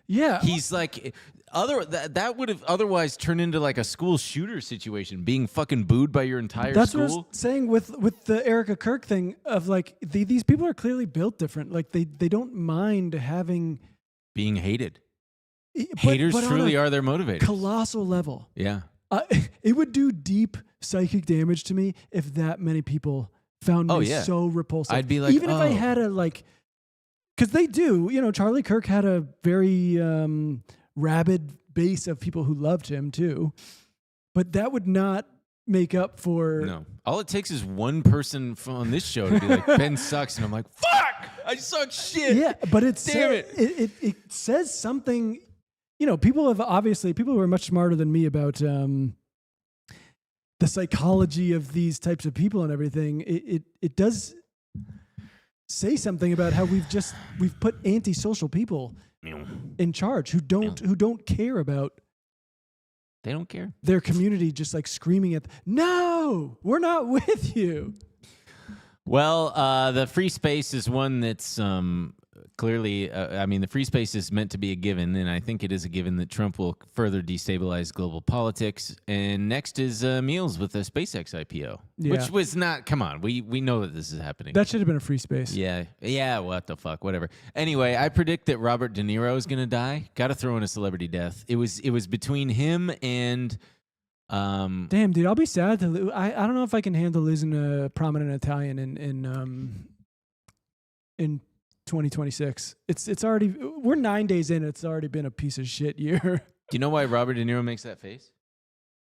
Yeah. He's like that would have otherwise turned into like a school shooter situation, being fucking booed by your entire That's school. what I was saying with the Erica Kirk thing of like these people are clearly built different. Like they don't mind having Being hated. but Haters on truly a are their motivators. colossal level. Yeah. It would do deep psychic damage to me if that many people found me so repulsive. I'd be like, even if I oh. had a like, because they do. You know, Charlie Kirk had a very rabid base of people who loved him too, but that would not make up for. No. All it takes is one person on this show to be like, Ben sucks. And I'm like, fuck, I suck shit. Yeah, but it's Damn it. It says something. You know, people who are much smarter than me about the psychology of these types of people and everything. It does say something about how we've put antisocial people in charge who don't care about They don't care. their community, just like screaming at no, we're not with you. Well, the free space is one that's Clearly, I mean, the free space is meant to be a given, and I think it is a given that Trump will further destabilize global politics. And next is Meals with the SpaceX IPO, which Yeah. was not. Come on, we know that this is happening. That should have been a free space. Yeah. What the fuck? Whatever. Anyway, I predict that Robert De Niro is gonna die. Got to throw in a celebrity death. It was between him and. Damn, dude, I'll be sad to lose. I don't know if I can handle losing a prominent Italian in 2026. It's already, we're 9 days in. It's already been a piece of shit year. Do you know why Robert De Niro makes that face?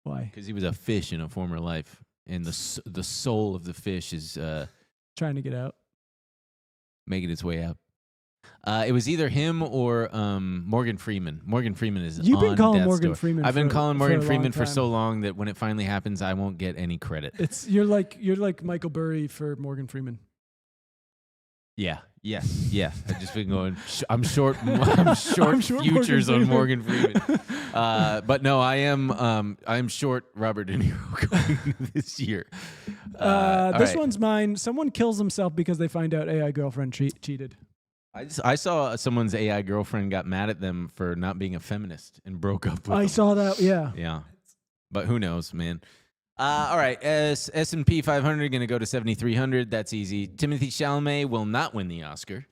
Why? Because he was a fish in a former life, and the soul of the fish is Trying to get out. making its way out. It was either him or Morgan Freeman. Morgan Freeman is. You've been on calling death's Morgan door. Freeman I've been for- calling for Morgan a long Freeman for time. so long that when it finally happens, I won't get any credit. You're like Michael Burry for Morgan Freeman. Yeah. I've just been going. I'm short. I'm short short futures on Morgan Morgan Freeman. But no, I am short Robert De Niro going this year. All This right. one's mine. Someone kills himself because they find out AI girlfriend cheated. I saw someone's AI girlfriend got mad at them for not being a feminist and broke up with I them. saw that. Yeah. Yeah, but who knows, man. All right, S&P 500 going to go to 7,300. That's easy. Timothy Chalamet will not win the Oscar,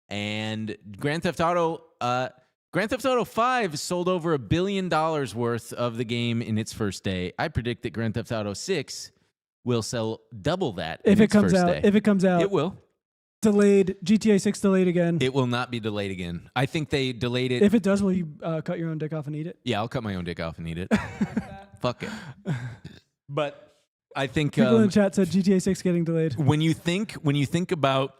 and Grand Theft Auto 5 sold over $1 billion worth of the game in its first day. I predict that Grand Theft Auto 6 will sell double that If in it its comes first out, day. if it comes out, It will. delayed. GTA 6 delayed again. It will not be delayed again. I think they delayed it. If it does, will you cut your own dick off and eat it? Yeah, I'll cut my own dick off and eat it. Fuck it. But I think People in the chat said GTA 6 getting delayed. when you think about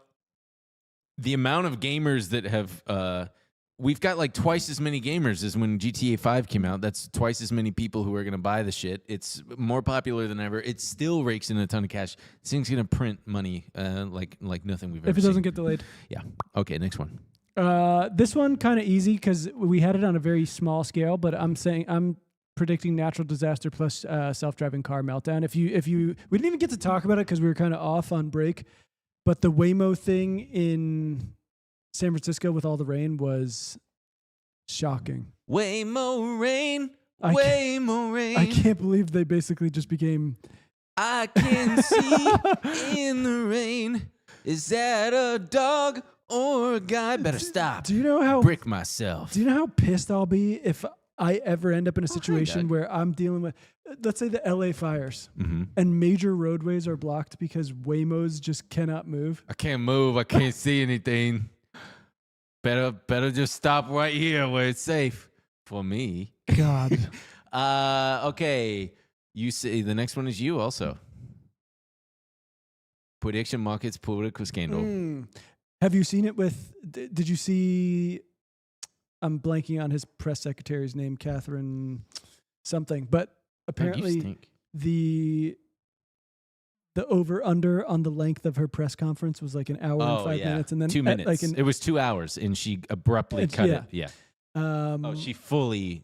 the amount of gamers that have, we've got like twice as many gamers as when GTA 5 came out. That's twice as many people who are going to buy the shit. It's more popular than ever. It still rakes in a ton of cash. This thing's going to print money like nothing we've ever If it seen. doesn't get delayed. Yeah. Okay, next one. This one kind of easy because we had it on a very small scale, but I'm predicting natural disaster plus self-driving car meltdown. If you we didn't even get to talk about it because we were kind of off on break, but the Waymo thing in San Francisco with all the rain was shocking. Way more rain. I Way more rain. I can't believe they basically just became. I can see in the rain. Is that a dog or a guy? Better stop. Do you know how? Brick myself. Do you know how pissed I'll be if I ever end up in a situation Doug. where I'm dealing with, let's say, the LA fires Mm-hmm. and major roadways are blocked because Waymos just cannot move? I can't move. I can't see anything. Better just stop right here where it's safe for me. God. Okay. You say the next one is you also. Prediction markets political scandal. Have you seen it with? Did you see? I'm blanking on his press secretary's name, Catherine something. But Doug, you apparently, stink. the over under on the length of her press conference was like an hour and 5 minutes, and then 2 minutes. Like It was 2 hours, and she abruptly It's- cut yeah. it. Yeah. um, Oh, she fully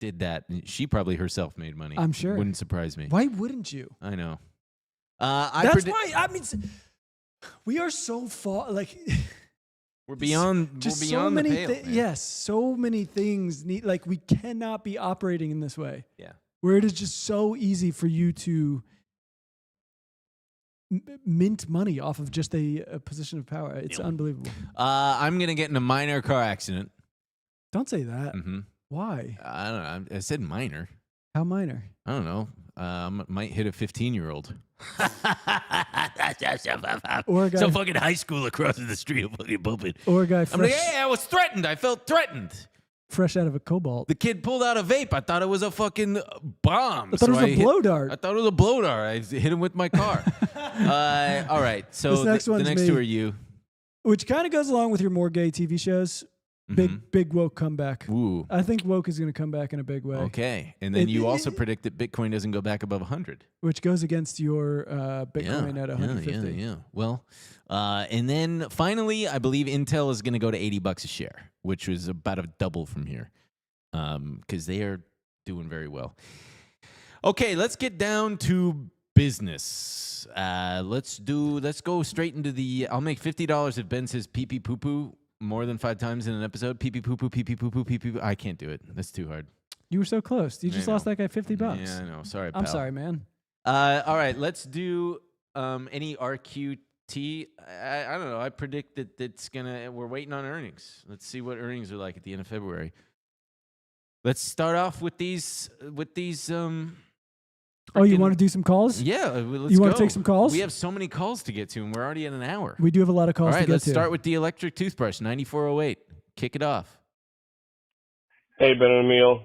did that. And she probably herself made money. I'm sure. Wouldn't surprise me. Why wouldn't you? I know. That's why. I mean, we are so far. Like, we're beyond. just we're so beyond many. the pale. man. Yes, so many things need. Like, we cannot be operating in this way. Yeah. Where it is just so easy for you to mint money off of just a position of power. It's unbelievable. I'm gonna get in a minor car accident. Don't say that. Hmm. Why? I don't know. I said minor. How minor? I don't know. Might hit a 15-year-old. Or a guy. Some fucking high school across the street fucking bumping. Or a guy I'm fresh, like, hey, I was threatened. I felt threatened. fresh out of a cobalt. The kid pulled out a vape. I thought it was a fucking bomb. I thought it was a blow dart. I thought it was a blow dart. I hit him with my car. All right. So This next the one's next me. two are you. Which kind of goes along with your more gay TV shows. Big woke comeback. Ooh. I think woke is going to come back in a big way, Okay. And then It- you it- also predict that Bitcoin doesn't go back above 100. which goes against your Bitcoin at 150. Yeah. Well, and then finally, I believe Intel is going to go to $80 a share, which was about a double from here, because they are doing very well. Okay, let's get down to business. Let's go straight into the. I'll make $50 if Ben says pee pee poo poo more than 5 times in an episode. Pee pee poo poo pee pee poo poo pee pee. I can't do it. That's too hard. You were so close. You just I lost know. that guy $50. Yeah, I know. Sorry, pal. I'm sorry, man. All right, let's do any RQT. I don't know. I predict that it's gonna. We're waiting on earnings. Let's see what earnings are like at the end of February. Let's start off with these. Oh, you freaking- want to do some calls? Yeah, let's You wanna go. take some calls? We have so many calls to get to, and we're already at an hour. We do have a lot of calls All right, to get let's to. start with the electric toothbrush, 9408. Kick it off. Hey, Ben and Emil.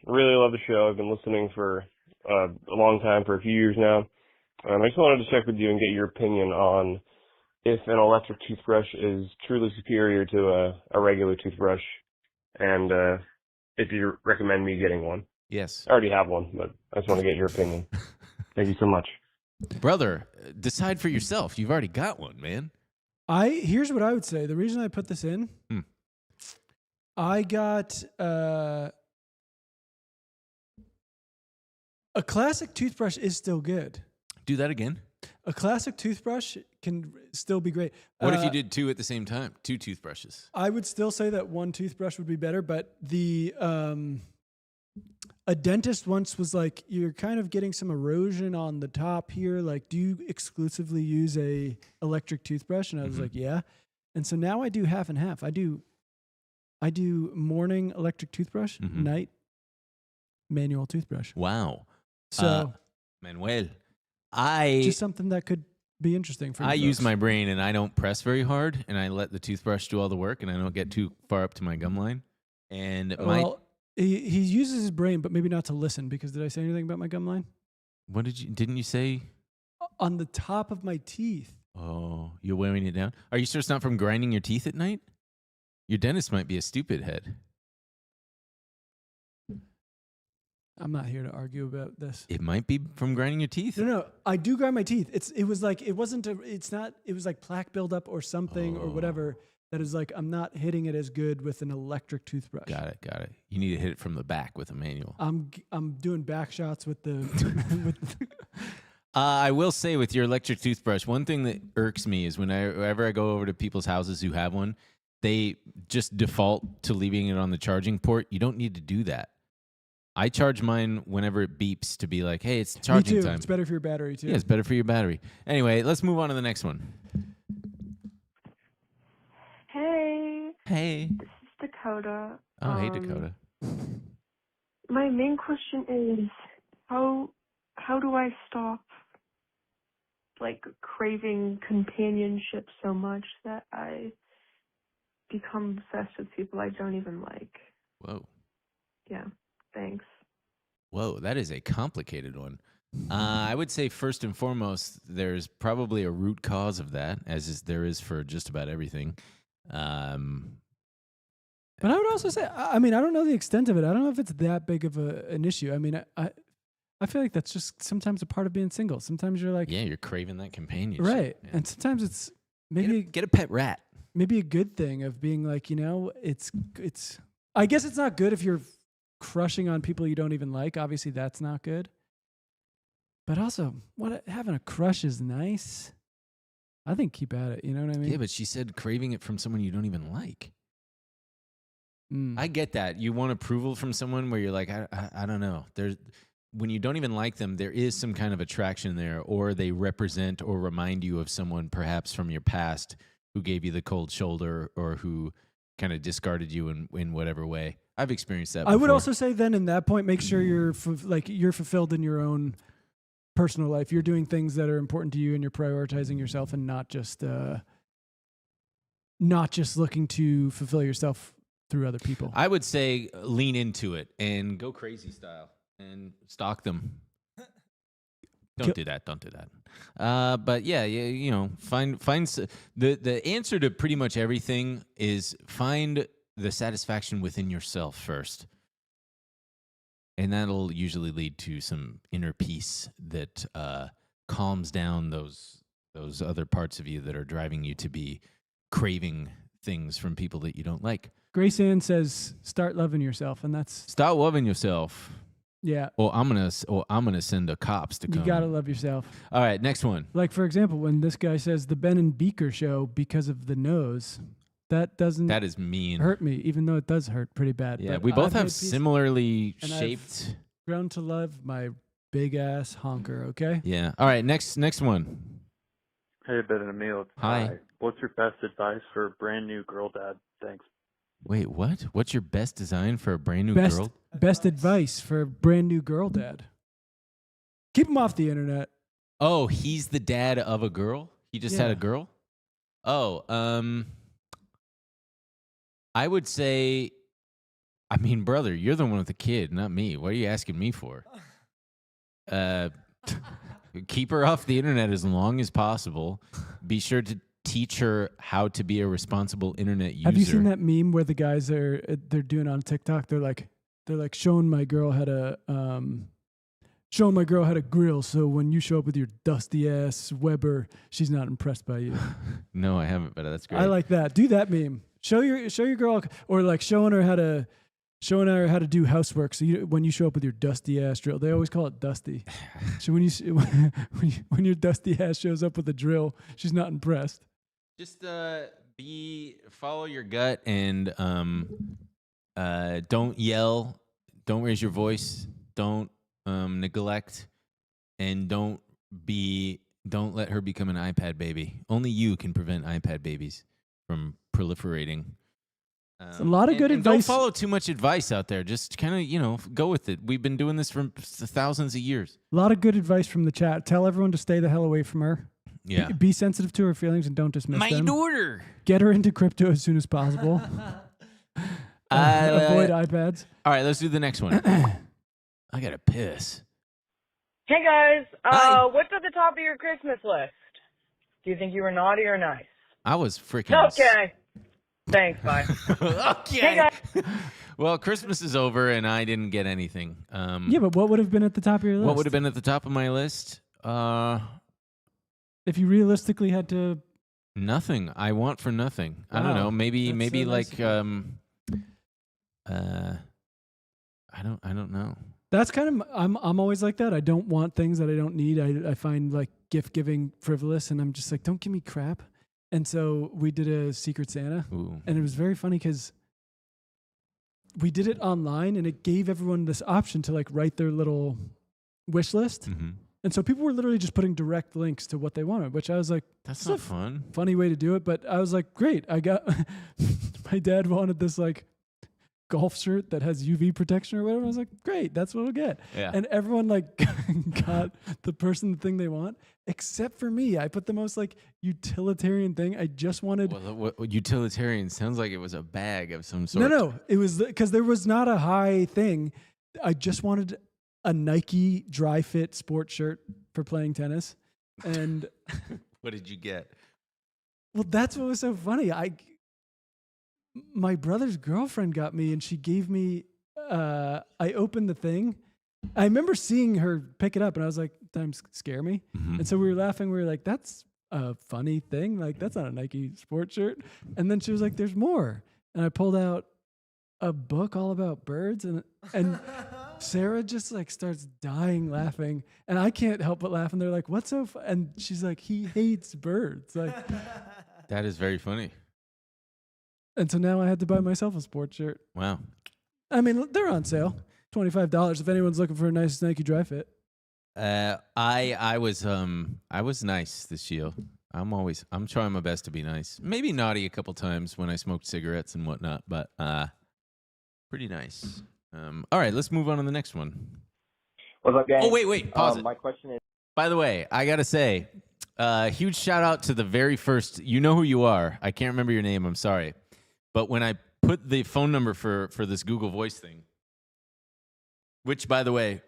Really love the show. I've been listening for a long time, for a few years now. I just wanted to check with you and get your opinion on if an electric toothbrush is truly superior to a regular toothbrush, and if you recommend me getting one. Yes. I already have one, but I just want to get your opinion. Thank you so much. Brother, decide for yourself. You've already got one, man. Here's what I would say. The reason I put this in, I got a classic toothbrush is still good. Do that again. A classic toothbrush can still be great. What if you did 2 at the same time? 2 toothbrushes. I would still say that one toothbrush would be better, but the a dentist once was like, you're kind of getting some erosion on the top here. Like, do you exclusively use a electric toothbrush? And I was like, yeah. And so now I do half and half. I do morning electric toothbrush, night manual toothbrush. Wow. So Manuel, just something that could be interesting for you I use folks. my brain and I don't press very hard, and I let the toothbrush do all the work, and I don't get too far up to my gum line. And Well, he uses his brain, but maybe not to listen, because did I say anything about my gum line? what didn't you say? On the top of my teeth. Oh, you're wearing it down. Are you sure it's not from grinding your teeth at night? Your dentist might be a stupid head. I'm not here to argue about this. It might be from grinding your teeth. No, I do grind my teeth. It was like it was like plaque buildup or something or whatever. That is like, I'm not hitting it as good with an electric toothbrush. Got it. You need to hit it from the back with a manual. I'm doing back shots with the I will say with your electric toothbrush, one thing that irks me is whenever I go over to people's houses who have one, they just default to leaving it on the charging port. You don't need to do that. I charge mine whenever it beeps to be like, hey, it's charging Me too. time. It's better for your battery too. Yeah, it's better for your battery. Anyway, let's move on to the next one. Hey, Hey. this is Dakota. Oh, hey, Dakota. My main question is how do I stop like craving companionship so much that I become obsessed with people I don't even like? Whoa. Yeah, thanks. Whoa, that is a complicated one. I would say first and foremost, there's probably a root cause of that, there is for just about everything. But I would also say, I mean, I don't know the extent of it. I don't know if it's that big of an issue. I mean, I feel like that's just sometimes a part of being single. Sometimes you're like, Yeah, you're craving that companionship. right. Yeah. And sometimes it's maybe Get a pet rat. maybe a good thing of being like, it's I guess it's not good if you're crushing on people you don't even like. Obviously that's not good. But also, having a crush is nice. I think keep at it, you know what I mean? Yeah, but she said craving it from someone you don't even like. Mm. I get that. You want approval from someone where you're like, I don't know. When you don't even like them, there is some kind of attraction there, or they represent or remind you of someone perhaps from your past who gave you the cold shoulder or who kind of discarded you in whatever way. I've experienced that before. I would also say then in that point, make sure you're you're fulfilled in your own personal life. You're doing things that are important to you and you're prioritizing yourself and not just looking to fulfill yourself through other people. I would say lean into it and go crazy style and stalk them. Don't do that. But yeah, find the answer to pretty much everything is find the satisfaction within yourself first. And that'll usually lead to some inner peace that calms down those other parts of you that are driving you to be craving things from people that you don't like. Grace Ann says, start loving yourself. And that's Start loving yourself. Yeah, Well, I'm gonna send the cops to come. you gotta love yourself. All right, next one. Like for example, when this guy says the Ben and Beaker show because of the nose, that doesn't That is mean. hurt me, even though it does hurt pretty bad. Yeah, But we both I've have made peace similarly and I've- shaped. grown to love my big ass honker. Okay. Yeah. All right, next one. Hey, Ben and Emil. It's Hi. Ty. What's your best advice for a brand new girl dad? Thanks. Wait, what? What's your best design for a brand new Best girl? best advice for a brand new girl dad. Keep him off the internet. Oh, he's the dad of a girl? He just had Yeah. a girl? Oh, I would say, I mean, brother, you're the one with the kid, not me. What are you asking me for? Keep her off the internet as long as possible. Be sure to teach her how to be a responsible internet user. Have you seen that meme where the guys are they're doing on TikTok? They're like showing my girl how to grill. So when you show up with your dusty ass Weber, she's not impressed by you. No, I haven't, but that's great. I like that. Do that meme. Show your girl, or like showing her how to do housework. So when you show up with your dusty ass drill, they always call it dusty. So when your dusty ass shows up with a drill, she's not impressed. Just follow your gut and don't yell, don't raise your voice, don't neglect, and don't let her become an iPad baby. Only you can prevent iPad babies from proliferating. A lot of good and advice. Don't follow too much advice out there. Just kind of, go with it. We've been doing this for thousands of years. A lot of good advice from the chat. Tell everyone to stay the hell away from her. Yeah. Be sensitive to her feelings and don't dismiss My them. daughter. Get her into crypto as soon as possible. Avoid iPads. All right, let's do the next one. I gotta piss. Hey guys, Hi. what's at the top of your Christmas list? Do you think you were naughty or nice? I was freaking. Okay. Thanks, bye. Okay. Hey guys. Well, Christmas is over and I didn't get anything. Yeah, but what would have been at the top of your list? What would have been at the top of my list? if you realistically had to? Nothing. I want for nothing. I don't Wow. know. Maybe That's so nice like I don't know. That's kind of I'm always like that. I don't want things that I don't need. I find like gift giving frivolous, and I'm just like, don't give me crap. And so we did a Secret Santa, Ooh. and it was very funny because we did it online, and it gave everyone this option to like write their little wish list. Mm-hmm. And so people were literally just putting direct links to what they wanted, which I was like, That's It's not a fun. funny way to do it. But I was like, great. I got my dad wanted this like golf shirt that has UV protection or whatever. I was like, great, that's what we'll get. Yeah. And everyone like got the thing they want, except for me. I put the most like utilitarian thing. I just wanted. Well, what utilitarian sounds like it was a bag of some sort. No, it was because there was not a high thing. I just wanted a Nike dry fit sports shirt for playing tennis. And What did you get? well, that's what was so funny. My brother's girlfriend got me, and she gave me. I opened the thing. I remember seeing her pick it up, and I was like, "Times scare me." Mhm. And so we were laughing. We were like, "That's a funny thing. Like that's not a Nike sports shirt." And then she was like, "There's more." And I pulled out a book all about birds, and Sarah just like starts dying laughing, and I can't help but laugh. And they're like, "What's so?" And she's like, "He hates birds." Like. That is very funny. And so now I had to buy myself a sports shirt. Wow. I mean, they're on sale. $25 if anyone's looking for a nice Nike dry fit. I was nice this year. I'm trying my best to be nice. Maybe naughty a couple times when I smoked cigarettes and whatnot, but pretty nice. All right, let's move on to the next one. What's up, gang? Oh, wait, pause it. My question is, By the way, I gotta say, huge shout out to the very first. You know who you are. I can't remember your name. I'm sorry, but when I put the phone number for this Google Voice thing, which by the way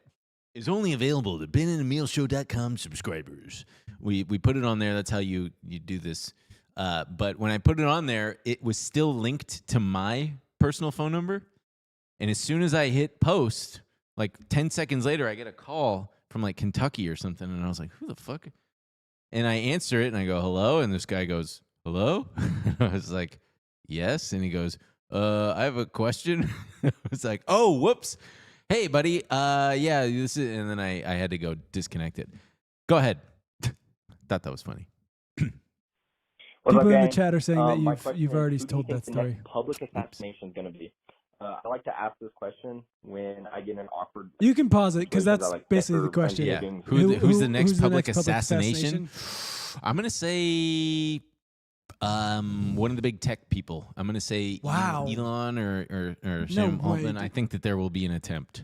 is only available to benandemilshow.com subscribers. We put it on there. That's how you do this. But when I put it on there, it was still linked to my personal phone number. And as soon as I hit post, like 10 seconds later, I get a call from like Kentucky or something. And I was like, who the fuck? And I answer it and I go, hello. And this guy goes, hello? And I was like, yes. And he goes, I have a question. I was like, oh, whoops. Hey, buddy. Yeah, this is, and then I had to go disconnect it. Go ahead. Thought that was funny. What's People up, in the gang? chat are saying My that question you've is, already who do you told think that the next story. public assassination is going to be? I like to ask this question when I get in an awkward. You can pause it because situations that's I like basically the pepper question. Yeah. Friendsgivings. Who's the next who's the public next public assassination? I'm gonna say one of the big tech people. I'm gonna say Wow. Elon or Sam way, Altman. I dude. think that there will be an attempt.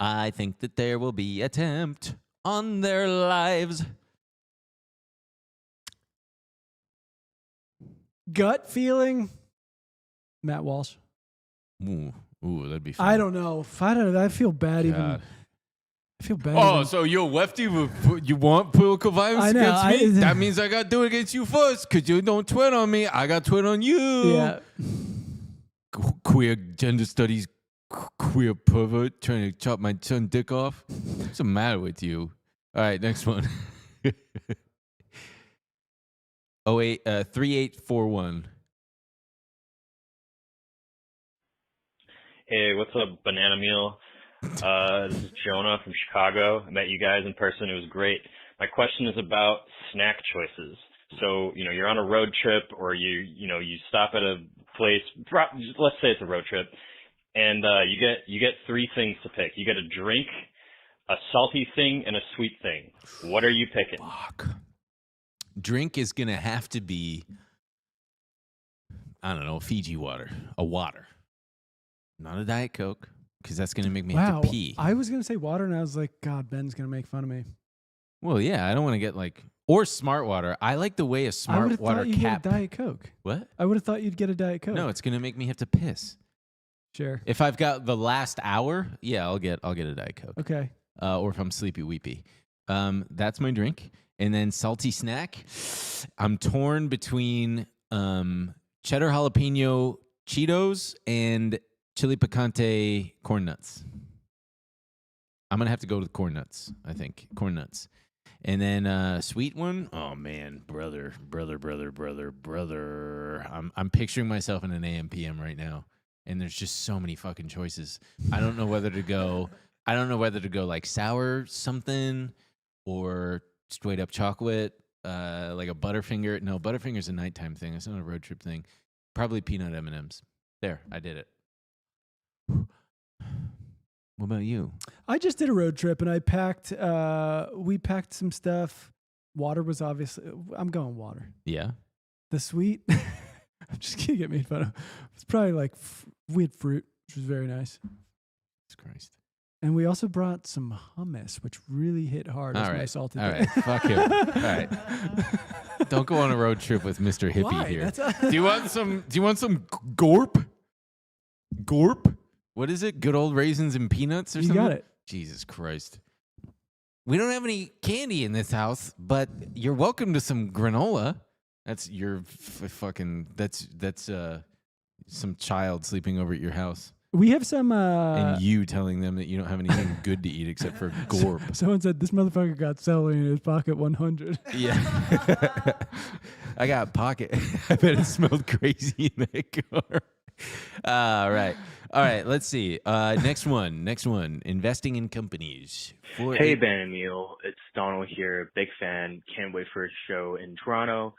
I think that there will be attempt on their lives. Gut feeling, Matt Walsh. Ooh, that'd be fun. I don't know. I feel bad even. God. I feel bad. Oh, even- so you're lefty? You want political violence I know, against me? I- That means I got to do it against you first, because you don't twit on me. I got to twit on you. yeah. Queer gender studies, queer pervert trying to chop my son dick off. What's the matter with you? All right, next one. 3841. Hey, what's up, Banana Meal? This is Jonah from Chicago. I met you guys in person. It was great. My question is about snack choices. So, you're on a road trip or you stop at a place, let's say it's a road trip, and you get three things to pick. You get a drink, a salty thing, and a sweet thing. What are you picking? Fuck. Drink is going to have to be, I don't know, Fiji water. A water. Not a Diet Coke, because that's going to make me have to pee. I was gonna say water, and I was like, God, Ben's gonna make fun of me. Well, yeah, I don't want to get or Smart Water. I like the way a I would Smart have Water thought you'd cap. get a Diet Coke. What? I would have thought you'd get a Diet Coke. No, it's going to make me have to piss. Sure. If I've got the last hour, yeah, I'll get a Diet Coke. Okay. Or if I'm sleepy weepy. That's my drink. And then salty snack. I'm torn between cheddar jalapeno Cheetos and chili picante corn nuts. I'm going to have to go with corn nuts, I think. Corn nuts. And then sweet one. Oh man, brother. I'm picturing myself in an AM PM right now. And there's just so many fucking choices. I don't know whether to go like sour something or straight up chocolate, like a Butterfinger. No, Butterfinger's a nighttime thing. It's not a road trip thing. Probably peanut M&Ms. There, I did it. What about you? I just did a road trip, and we packed some stuff. Water was obviously. I'm going water. Yeah. The sweet. I'm just gonna get made fun of. It's probably like we had fruit, which was very nice. Jesus Christ. And we also brought some hummus, which really hit hard as my salted. All right. Fuck him. All right. Don't go on a road trip with Mr. Hippie Why? here. That's Do you want some gorp? Gorp? What is it? Good old raisins and peanuts or You something? got it. Jesus Christ. We don't have any candy in this house, but you're welcome to some granola. That's your fucking that's some child sleeping over at your house. We have some. And you telling them that you don't have anything good to eat except for gorp. Someone said this motherfucker got celery in his pocket 100. Yeah. I got pocket. I bet it smelled crazy in that car. All right. Let's see. Next one. Investing in companies. Hey, Ben and Neil. It's Donald here. Big fan. Can't wait for a show in Toronto.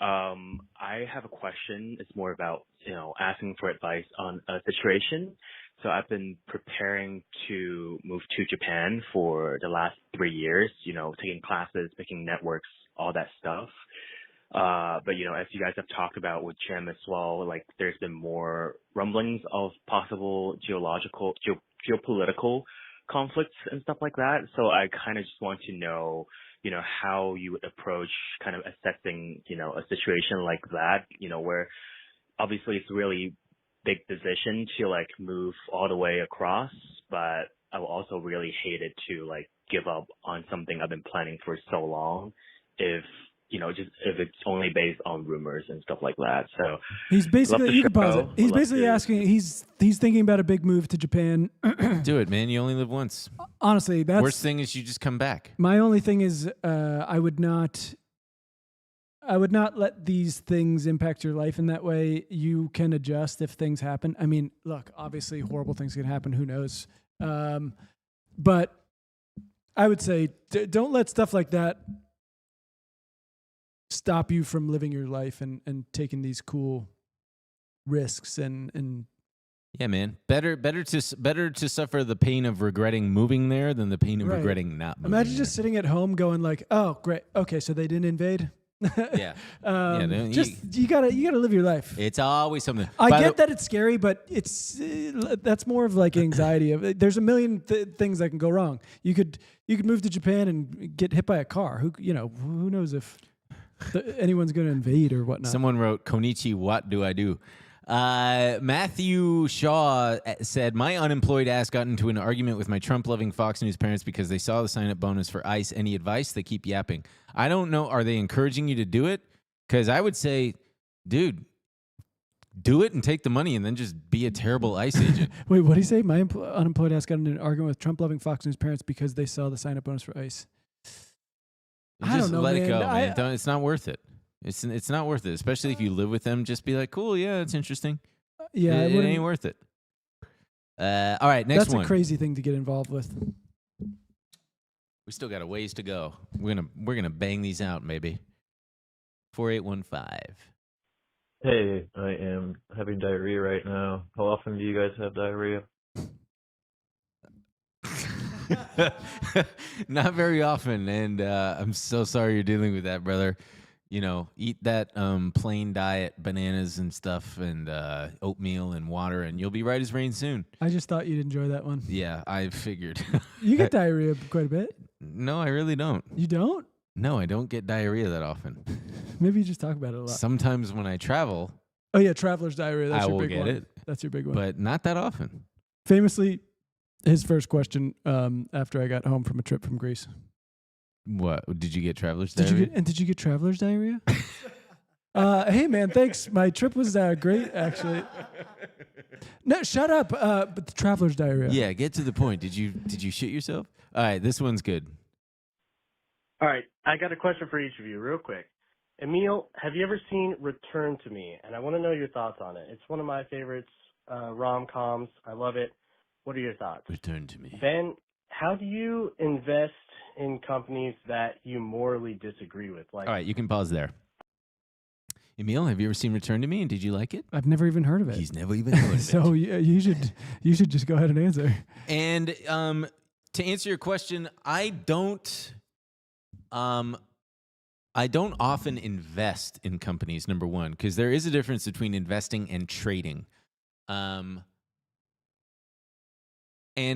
I have a question. It's more about, asking for advice on a situation. So I've been preparing to move to Japan for the last 3 years, taking classes, picking networks, all that stuff. But, as you guys have talked about with Jim as well, like there's been more rumblings of possible geopolitical conflicts and stuff like that. So I kind of just want to know, how you would approach kind of assessing, a situation like that, where obviously it's a really big decision to like move all the way across, but I will also really hate it to like give up on something I've been planning for so long if it's only based on rumors and stuff like that. So He's basically, you can pause it. He's basically asking, he's thinking about a big move to Japan. Do it, man. You only live once. Honestly, that's worst thing is you just come back. my only thing is I would not I would not let these things impact your life in that way. You can adjust if things happen. I mean, look, obviously horrible things can happen. Who knows? But I would say don't let stuff like that stop you from living your life and taking these cool risks and Yeah, man. Better to suffer the pain of regretting moving there than the pain of Right. regretting not moving. Imagine just sitting at home going like, "Oh, great. Okay, so they didn't invade." Yeah. Yeah, you gotta live your life. It's always something. I By get the- that it's scary, but that's more of like anxiety. There's a million things that can go wrong. You could move to Japan and get hit by a car. Who knows if anyone's going to invade or whatnot. Someone wrote, "Konichi, what do I do?" Matthew Shaw said, "My unemployed ass got into an argument with my Trump-loving Fox News parents because they saw the sign-up bonus for ICE. Any advice? They keep yapping. I don't know. Are they encouraging you to do it? Because I would say, dude, do it and take the money and then just be a terrible ICE agent." Wait, what did he say? My unemployed ass got into an argument with Trump-loving Fox News parents because they saw the sign-up bonus for ICE. I Just don't know, let man. it go, man. It's not worth it. It's not worth it, especially if you live with them. Just be like, cool, yeah, it's interesting. Yeah, it ain't worth it. All right, next That's one. a crazy thing to get involved with. We still got a ways to go. We're gonna bang these out, maybe. 4815. Hey, I am having diarrhea right now. How often do you guys have diarrhea? Not very often, and I'm so sorry you're dealing with that, brother. Eat that plain diet, bananas and stuff, and oatmeal and water, and you'll be right as rain soon. I just thought you'd enjoy that one. Yeah, I figured. You get diarrhea quite a bit. No, I really don't. You don't? No, I don't get diarrhea that often. Maybe you just talk about it a lot. Sometimes when I travel, Oh yeah, traveler's diarrhea. That's I your will big get one. it, That's your big one. but not that often. Famously, his first question after I got home from a trip from Greece. What did you get? Traveler's Did diarrhea? you get traveler's diarrhea? Hey man, thanks. My trip was great actually. No, shut up. But the traveler's diarrhea. Yeah, get to the point. Did you shit yourself? All right, this one's good. All right, I got a question for each of you, real quick. Emil, have you ever seen Return to Me? And I want to know your thoughts on it. It's one of my favorites, rom-coms. I love it. What are your thoughts? Return to Me. Ben, how do you invest in companies that you morally disagree with? Like, All right, you can pause there. Emil, have you ever seen Return to Me, and did you like it? I've never even heard of it. He's never even heard of it. So you should just go ahead and answer. And to answer your question, I don't often invest in companies, number one, because there is a difference between investing and trading. And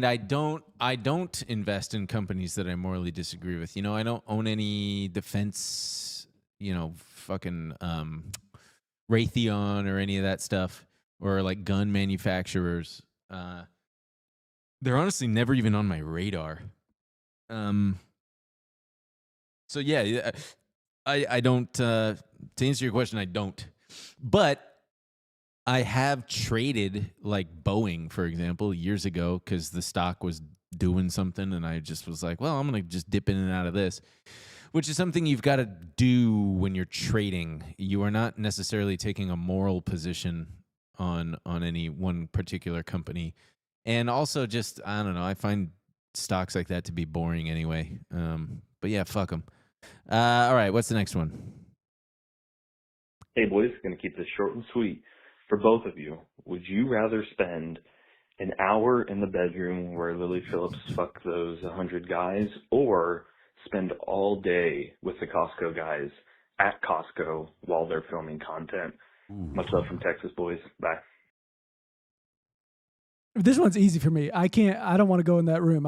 I don't invest in companies that I morally disagree with. I don't own any defense, fucking Raytheon or any of that stuff, or like gun manufacturers. They're honestly never even on my radar. So yeah, I don't. To answer your question, I don't. But I have traded like Boeing, for example, years ago because the stock was doing something, and I just was like, well, I'm gonna just dip in and out of this, which is something you've got to do when you're trading. You are not necessarily taking a moral position on any one particular company, and also just I don't know. I find stocks like that to be boring anyway. But yeah, fuck them. All right, what's the next one? Hey boys, gonna keep this short and sweet. For both of you, would you rather spend an hour in the bedroom where Lily Phillips fucked those 100 guys, or spend all day with the Costco guys at Costco while they're filming content? Much love from Texas, boys. Bye. This one's easy for me. I don't want to go in that room.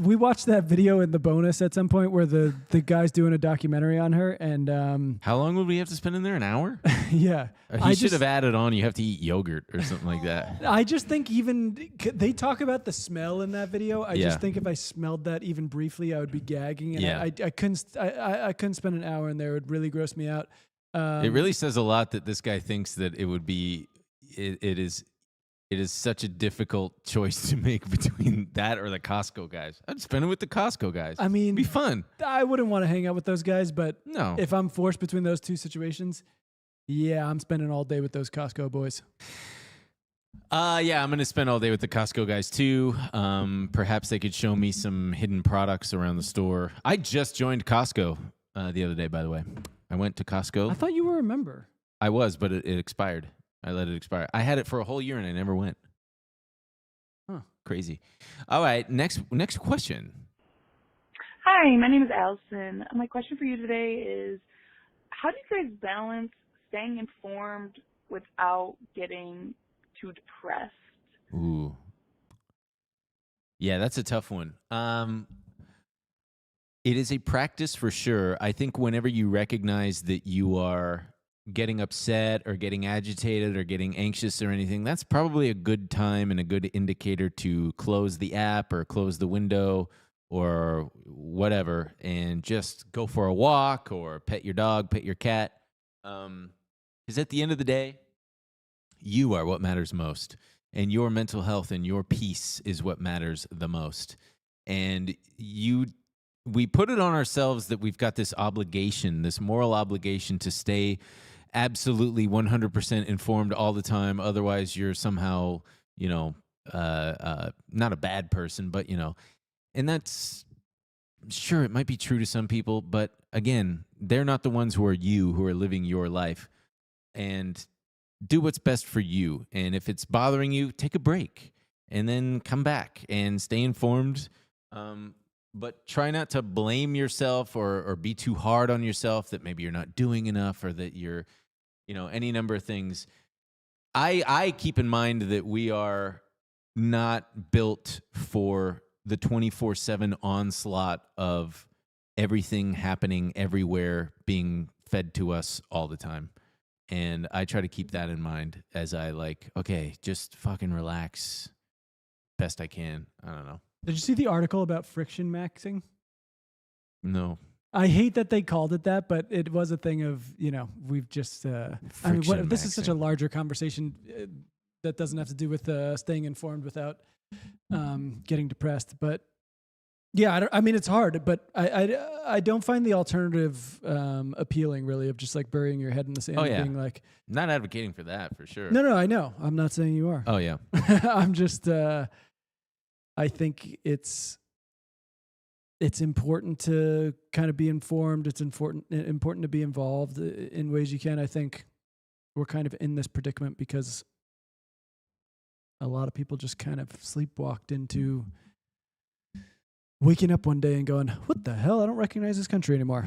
We watched that video in the bonus at some point where the guy's doing a documentary on her, and How long would we have to spend in there? An hour? yeah, He should have added on. You have to eat yogurt or something like that. I just think even they talk about the smell in that video. I Yeah. just think if I smelled that even briefly, I would be gagging, and Yeah. I couldn't spend an hour in there. It would really gross me out. It really says a lot that this guy thinks that it would be. It is It is such a difficult choice to make between that or the Costco guys. I'd spend it with the Costco guys. I mean, It'd be fun. I wouldn't want to hang out with those guys, but No. if I'm forced between those two situations, yeah, I'm spending all day with those Costco boys. Yeah, I'm going to spend all day with the Costco guys too. Perhaps they could show me some hidden products around the store. I just joined Costco the other day, by the way. I went to Costco. I thought you were a member. I was, but it expired. I let it expire. I had it for a whole year and I never went. Huh. Crazy. All right, next question. Hi, my name is Allison. My question for you today is, how do you guys balance staying informed without getting too depressed? Ooh. Yeah, that's a tough one. It is a practice for sure. I think whenever you recognize that you are getting upset or getting agitated or getting anxious or anything, that's probably a good time and a good indicator to close the app or close the window or whatever and just go for a walk or pet your dog, pet your cat. Because at the end of the day, you are what matters most. And your mental health and your peace is what matters the most. And we put it on ourselves that we've got this obligation, this moral obligation to stay absolutely 100% informed all the time. Otherwise, you're somehow, not a bad person, but, and that's sure, it might be true to some people, but again, they're not the ones who are living your life. And do what's best for you. And if it's bothering you, take a break and then come back and stay informed. But try not to blame yourself or be too hard on yourself that maybe you're not doing enough or that you're, any number of things. I keep in mind that we are not built for the 24/7 onslaught of everything happening everywhere being fed to us all the time. And I try to keep that in mind as I just fucking relax best I can. I don't know. Did you see the article about friction maxing? No. I hate that they called it that, but it was a thing of, we've just, this is such a larger conversation that doesn't have to do with staying informed without getting depressed. But yeah, it's hard, but I don't find the alternative appealing, really, of just like burying your head in the sand and being like, not advocating for that for sure. No, I know. I'm not saying you are. Oh yeah. I'm just, I think it's important to kind of be informed. It's important to be involved in ways you can. I think we're kind of in this predicament because a lot of people just kind of sleepwalked into waking up one day and going, what the hell? I don't recognize this country anymore.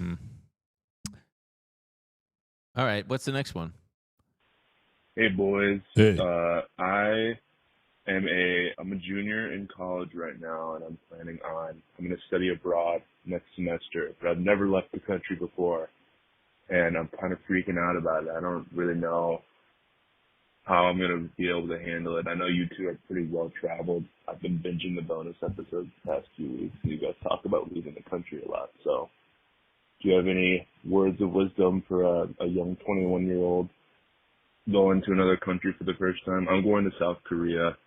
All right. What's the next one? Hey, boys. Hey. I'm a junior in college right now, and I'm going to study abroad next semester, but I've never left the country before, and I'm kind of freaking out about it. I don't really know how I'm going to be able to handle it. I know you two are pretty well traveled. I've been binging the bonus episodes the past few weeks, and you guys talk about leaving the country a lot. So do you have any words of wisdom for a young 21-year-old going to another country for the first time? I'm going to South Korea.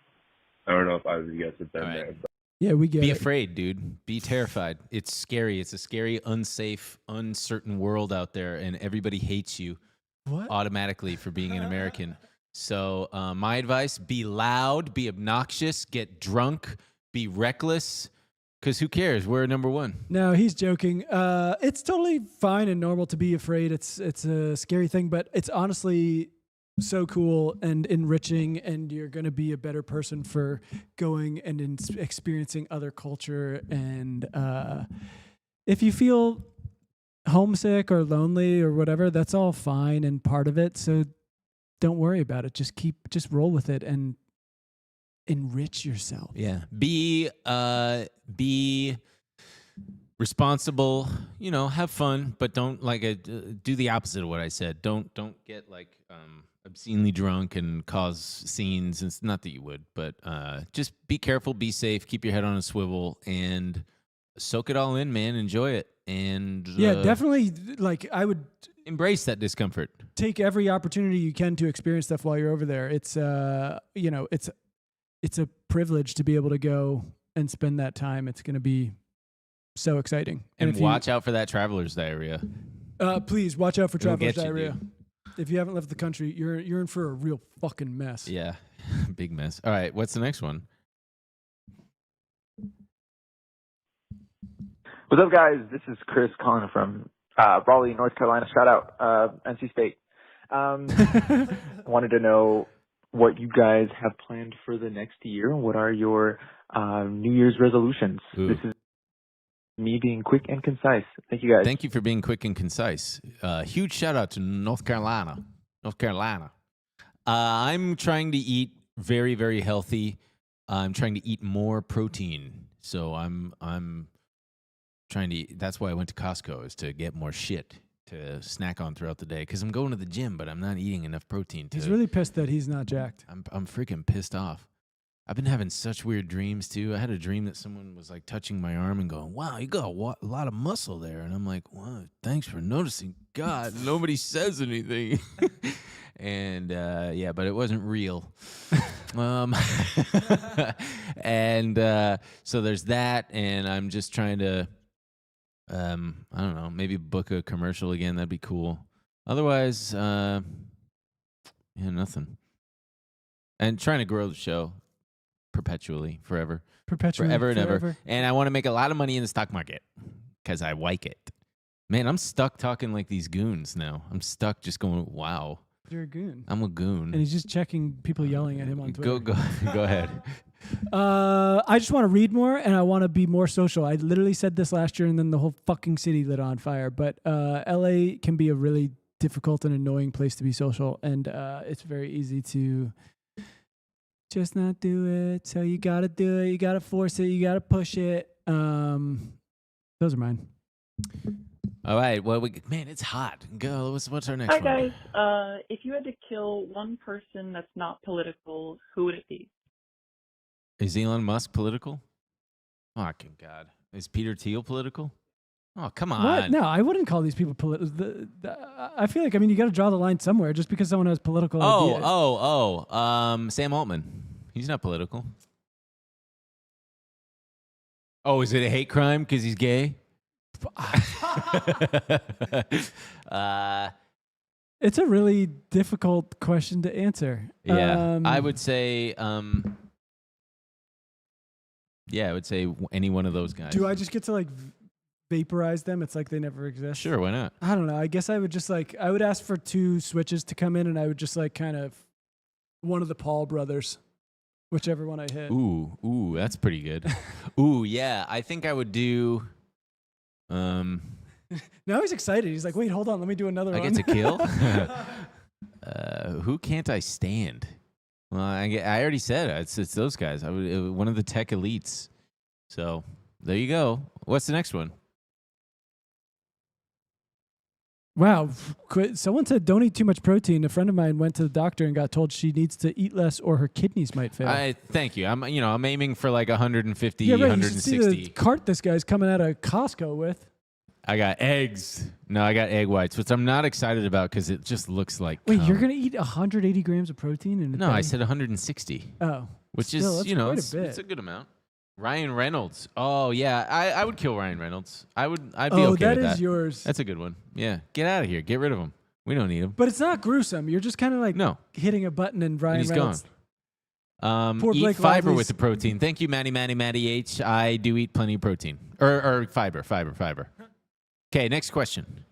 I don't know if either of you guys have been there. But yeah, we get Be it. afraid, dude. Be terrified. It's scary. It's a scary, unsafe, uncertain world out there, and everybody hates you automatically for being an American. So my advice, be loud, be obnoxious, get drunk, be reckless, because who cares? We're number one. No, he's joking. It's totally fine and normal to be afraid. It's a scary thing, but it's honestly so cool and enriching, and you're going to be a better person for going and experiencing other culture. And if you feel homesick or lonely or whatever, that's all fine and part of it. So don't worry about it. Just roll with it and enrich yourself. Yeah. Be responsible, have fun, but don't do the opposite of what I said. Don't get obscenely drunk and cause scenes. It's not that you would, but just be careful, be safe, keep your head on a swivel, and soak it all in, man. Enjoy it. And yeah, definitely. I would embrace that discomfort. Take every opportunity you can to experience stuff while you're over there. It's it's a privilege to be able to go and spend that time. It's going to be so exciting. And if you- watch out for that traveler's diarrhea. Please watch out for It'll traveler's get you, diarrhea. dude. If you haven't left the country, you're in for a real fucking mess. Yeah, big mess. All right, what's the next one? What's up, guys? This is Chris calling from Raleigh, North Carolina. Shout out NC State. Wanted to know what you guys have planned for the next year. What are your New Year's resolutions? Ooh. This is me being quick and concise. Thank you, guys. Thank you for being quick and concise. Huge shout out to North Carolina. I'm trying to eat very, very healthy. I'm trying to eat more protein. So I'm trying to eat. That's why I went to Costco, is to get more shit to snack on throughout the day. Because I'm going to the gym, but I'm not eating enough protein. He's really pissed that he's not jacked. I'm freaking pissed off. I've been having such weird dreams too. I had a dream that someone was like touching my arm and going, "Wow, you got a lot of muscle there." And I'm like, "Wow, thanks for noticing." God, nobody says anything. And yeah, but it wasn't real. And so there's that, and I'm just trying to, I don't know, maybe book a commercial again. That'd be cool. Otherwise, yeah, nothing. And trying to grow the show perpetually, forever. Forever and ever. And I want to make a lot of money in the stock market because I like it. Man, I'm stuck talking like these goons now. I'm stuck just going, wow. You're a goon. I'm a goon. And he's just checking people yelling at him on Twitter. Go ahead. I just want to read more, and I want to be more social. I literally said this last year, and then the whole fucking city lit on fire. But LA can be a really difficult and annoying place to be social, and it's very easy to just not do it. So you got to do it. You got to force it. You got to push it. Those are mine. All right. Well, man, it's hot. Go. What's our next Hi, one? guys. If you had to kill one person that's not political, who would it be? Is Elon Musk political? Fucking God. Is Peter Thiel political? Oh, come on. What? No, I wouldn't call these people political. I feel like, I mean, you got to draw the line somewhere. Just because someone has political ideas. Sam Altman. He's not political. Oh, is it a hate crime because he's gay? It's a really difficult question to answer. Yeah, I would say, I would say any one of those guys. Do I just get to like vaporize them? It's like they never exist. Sure, why not? I don't know. I guess I would just like, I would ask for 2 switches to come in, and I would just like kind of one of the Paul brothers, whichever one I hit. Ooh, that's pretty good. Ooh, yeah, I think I would do. Now he's excited. He's like, wait, hold on. Let me do another one. I get to kill? Who can't I stand? Well, I already said it. It's those guys. One of the tech elites. So there you go. What's the next one? Wow. Someone said don't eat too much protein. A friend of mine went to the doctor and got told she needs to eat less or her kidneys might fail. Thank you. I'm aiming for like 150, yeah, right. 160. You should see the cart this guy's coming out of Costco with. I got eggs. No, I got egg whites, which I'm not excited about because it just looks like. Wait, you're gonna eat 180 grams of protein in a No, day? I said 160. Oh, which still, is that's quite a it's bit. a good amount. Ryan Reynolds. Oh yeah, I would kill Ryan Reynolds. I'd be okay that with that. is yours. That's a good one. Yeah, get out of here. Get rid of him. We don't need him. But it's not gruesome. You're just kind of like hitting a button and Ryan And he's Reynolds. gone. Poor Eat Blake fiber Lively's- with the protein. Thank you, Matty H. I do eat plenty of protein or fiber. Okay, next question.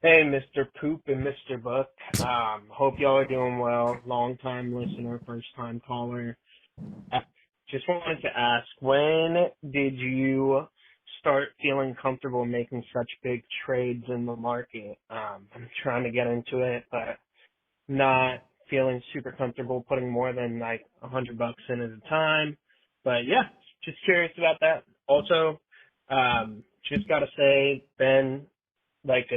Hey, Mr. Poop and Mr. Book. Hope y'all are doing well. Long time listener, first time caller. Just wanted to ask, when did you start feeling comfortable making such big trades in the market? I'm trying to get into it, but not feeling super comfortable putting more than like $100 in at a time. But yeah, just curious about that. Also, just gotta say, Ben, like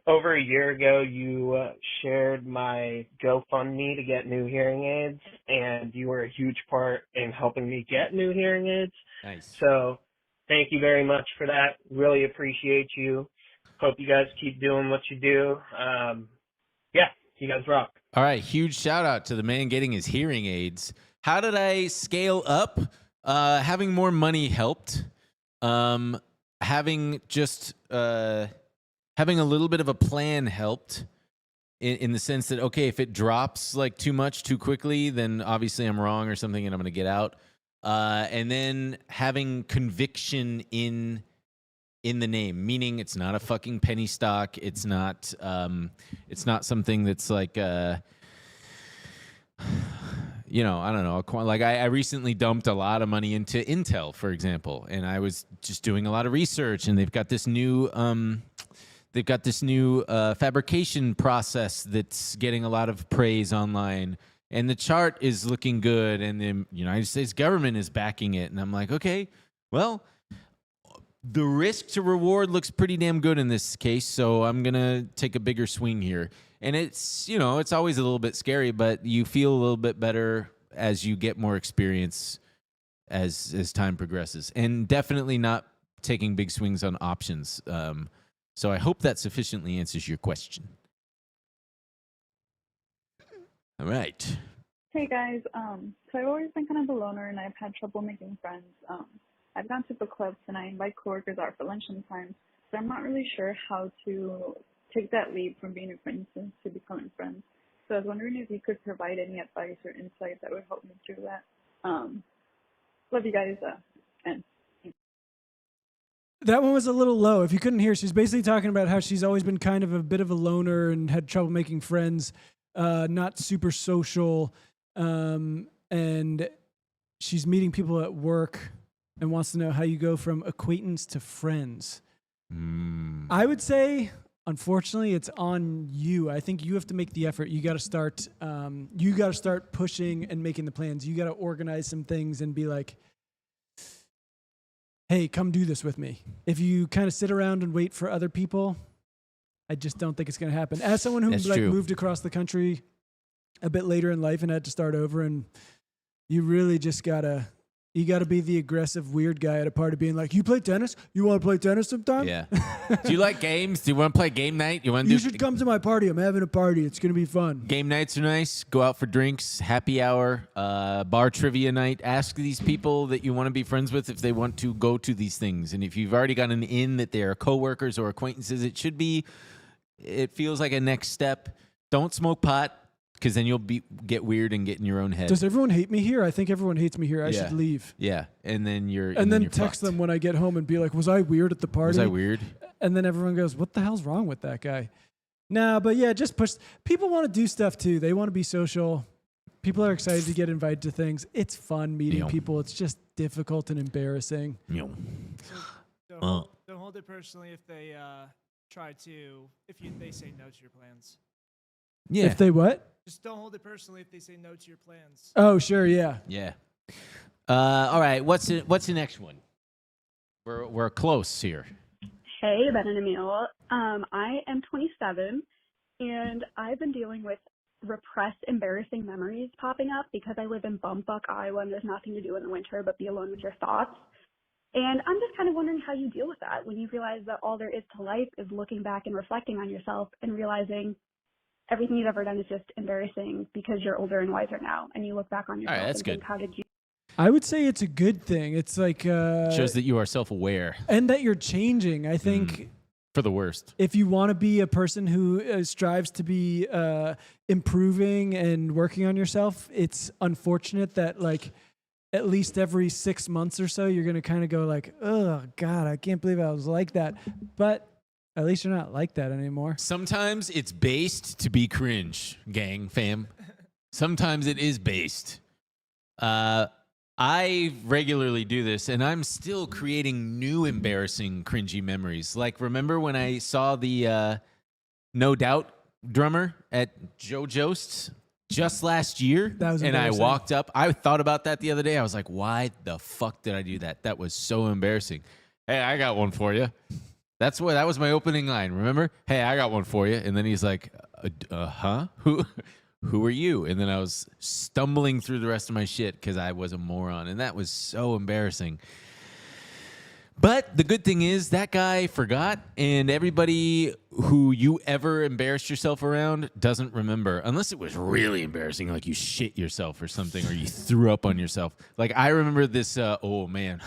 over a year ago, you shared my GoFundMe to get new hearing aids, and you were a huge part in helping me get new hearing aids. Nice. So thank you very much for that. Really appreciate you. Hope you guys keep doing what you do. Yeah, You guys rock. All right, huge shout out to the man getting his hearing aids. How did I scale up? Having more money helped. Having a little bit of a plan helped. In the sense that, okay, if it drops like too much too quickly, then obviously I'm wrong or something and I'm going to get out. And then having conviction in the name, meaning it's not a fucking penny stock. It's not something that's like, I don't know. Like I recently dumped a lot of money into Intel, for example, and I was just doing a lot of research, and they've got this new fabrication process that's getting a lot of praise online, and the chart is looking good, and the United States government is backing it, and I'm like, okay, well, the risk to reward looks pretty damn good in this case, so I'm gonna take a bigger swing here. And it's it's always a little bit scary, but you feel a little bit better as you get more experience as time progresses, and definitely not taking big swings on options. So I hope that sufficiently answers your question. All right. Hey guys, so I've always been kind of a loner and I've had trouble making friends. I've gone to book clubs and I invite coworkers out for lunch sometimes, so I'm not really sure how to take that leap from being acquaintances to becoming friends. So I was wondering if you could provide any advice or insight that would help me through that. Love you guys, and That one was a little low. If you couldn't hear, she's basically talking about how she's always been kind of a bit of a loner and had trouble making friends, not super social, and she's meeting people at work and wants to know how you go from acquaintance to friends. I would say, unfortunately, it's on you. I think you have to make the effort. You got to start. You got to start pushing and making the plans. You got to organize some things and be like, hey, come do this with me. If you kind of sit around and wait for other people, I just don't think it's going to happen. As someone who moved across the country a bit later in life and had to start over, and you really just gotta be the aggressive weird guy at a party being like, you play tennis? You want to play tennis sometime? Yeah. Do you like games? Do you want to play game night? You should come to my party. I'm having a party. It's going to be fun. Game nights are nice. Go out for drinks, happy hour, bar trivia night. Ask these people that you want to be friends with if they want to go to these things. And if you've already got an in that they are coworkers or acquaintances, it feels like a next step. Don't smoke pot, because then you'll get weird and get in your own head. Does everyone hate me here? I think everyone hates me here. I should leave. Yeah, and then you're text them when I get home and be like, was I weird at the party? Was I weird? And then everyone goes, what the hell's wrong with that guy? Nah, but yeah, just push. People want to do stuff too. They want to be social. People are excited to get invited to things. It's fun meeting people. It's just difficult and embarrassing. Don't hold it personally if they they say no to your plans. Yeah. If they what? Just don't hold it personally if they say no to your plans. Oh, sure, yeah. Yeah. All right, what's the next one? We're close here. Hey, Ben and Emil. I am 27, and I've been dealing with repressed, embarrassing memories popping up because I live in Bumfuck, Iowa, and there's nothing to do in the winter but be alone with your thoughts. And I'm just kind of wondering how you deal with that when you realize that all there is to life is looking back and reflecting on yourself and realizing everything you've ever done is just embarrassing because you're older and wiser now, and you look back on yourself that's and good. think, how did you... I would say it's a good thing. It's like... shows that you are self-aware. And that you're changing. I think... For the worst. If you want to be a person who strives to be improving and working on yourself, it's unfortunate that like at least every 6 months or so, you're going to kind of go like, oh God, I can't believe I was like that. But at least you're not like that anymore. Sometimes it's based to be cringe, gang, fam. Sometimes it is based. I regularly do this, and I'm still creating new embarrassing, cringy memories. Like, remember when I saw the No Doubt drummer at Joe Jost's just last year? That was and I embarrassing. walked up. I thought about that the other day. I was like, why the fuck did I do that? That was so embarrassing. Hey, I got one for you. That was my opening line, remember? Hey, I got one for you. And then he's like, huh? Who are you? And then I was stumbling through the rest of my shit because I was a moron. And that was so embarrassing. But the good thing is that guy forgot, and everybody who you ever embarrassed yourself around doesn't remember, unless it was really embarrassing, like you shit yourself or something, or you threw up on yourself. Like I remember this. Oh man,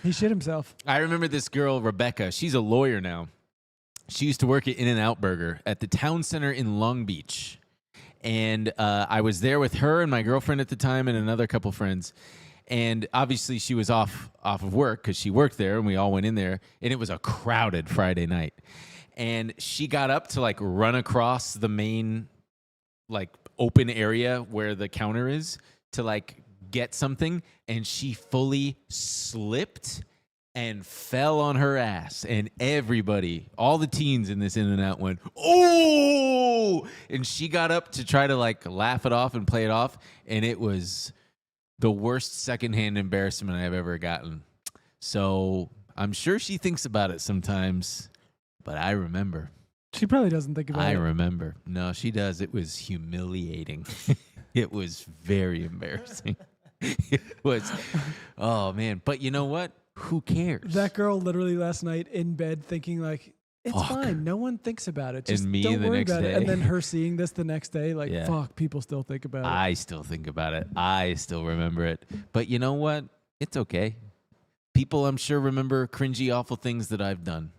He shit himself. I remember this girl, Rebecca. She's a lawyer now. She used to work at In-N-Out Burger at the town center in Long Beach, and I was there with her and my girlfriend at the time, and another couple friends. And obviously she was off of work because she worked there, and we all went in there, and it was a crowded Friday night. And she got up to like run across the main like open area where the counter is to like get something, and she fully slipped and fell on her ass. And everybody, all the teens in this In-N-Out went, "Oh!" And she got up to try to like laugh it off and play it off, and it was the worst secondhand embarrassment I've ever gotten. So I'm sure she thinks about it sometimes, but I remember. She probably doesn't think about it. I remember. No, she does. It was humiliating. It was very embarrassing. It was, oh man. But you know what? Who cares? That girl literally last night in bed thinking like, it's Fuck. fine. No one thinks about it. Just And me don't the worry next about it. day. And then her seeing this the next day, like, Yeah. fuck, people still think about it. I still think about it. I still remember it. But you know what? It's okay. People, I'm sure, remember cringy, awful things that I've done.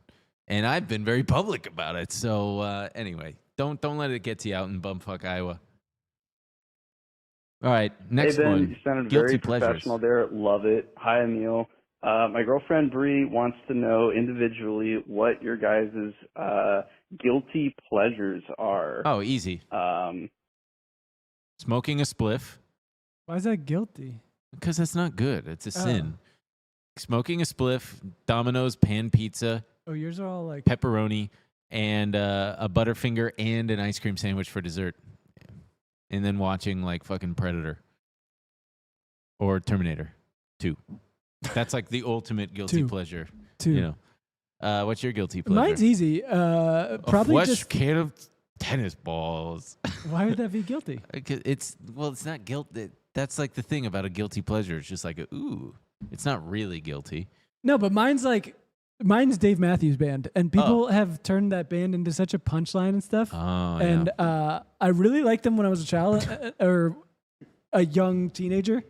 And I've been very public about it. So anyway, don't let it get to you out in bumfuck Iowa. All right, next hey Ben, one. you sounded Guilty very pleasures. professional there. Love it. Hi, Emil. My girlfriend Bree wants to know individually what your guys' guilty pleasures are. Oh, easy. Smoking a spliff. Why is that guilty? Because that's not good. It's a Oh. sin. Smoking a spliff, Domino's pan pizza, Oh, yours are all like pepperoni, and a Butterfinger and an ice cream sandwich for dessert. And then watching like fucking Predator or Terminator 2. That's like the ultimate guilty Two. pleasure. Two. You know, what's your guilty pleasure? Mine's easy. A Probably flush just. can of tennis balls. Why would that be guilty? It's not guilt. That's like the thing about a guilty pleasure. It's just like ooh. It's not really guilty. No, but mine's Dave Matthews Band, and people have turned that band into such a punchline and stuff. Oh, and I really liked them when I was a child or a young teenager.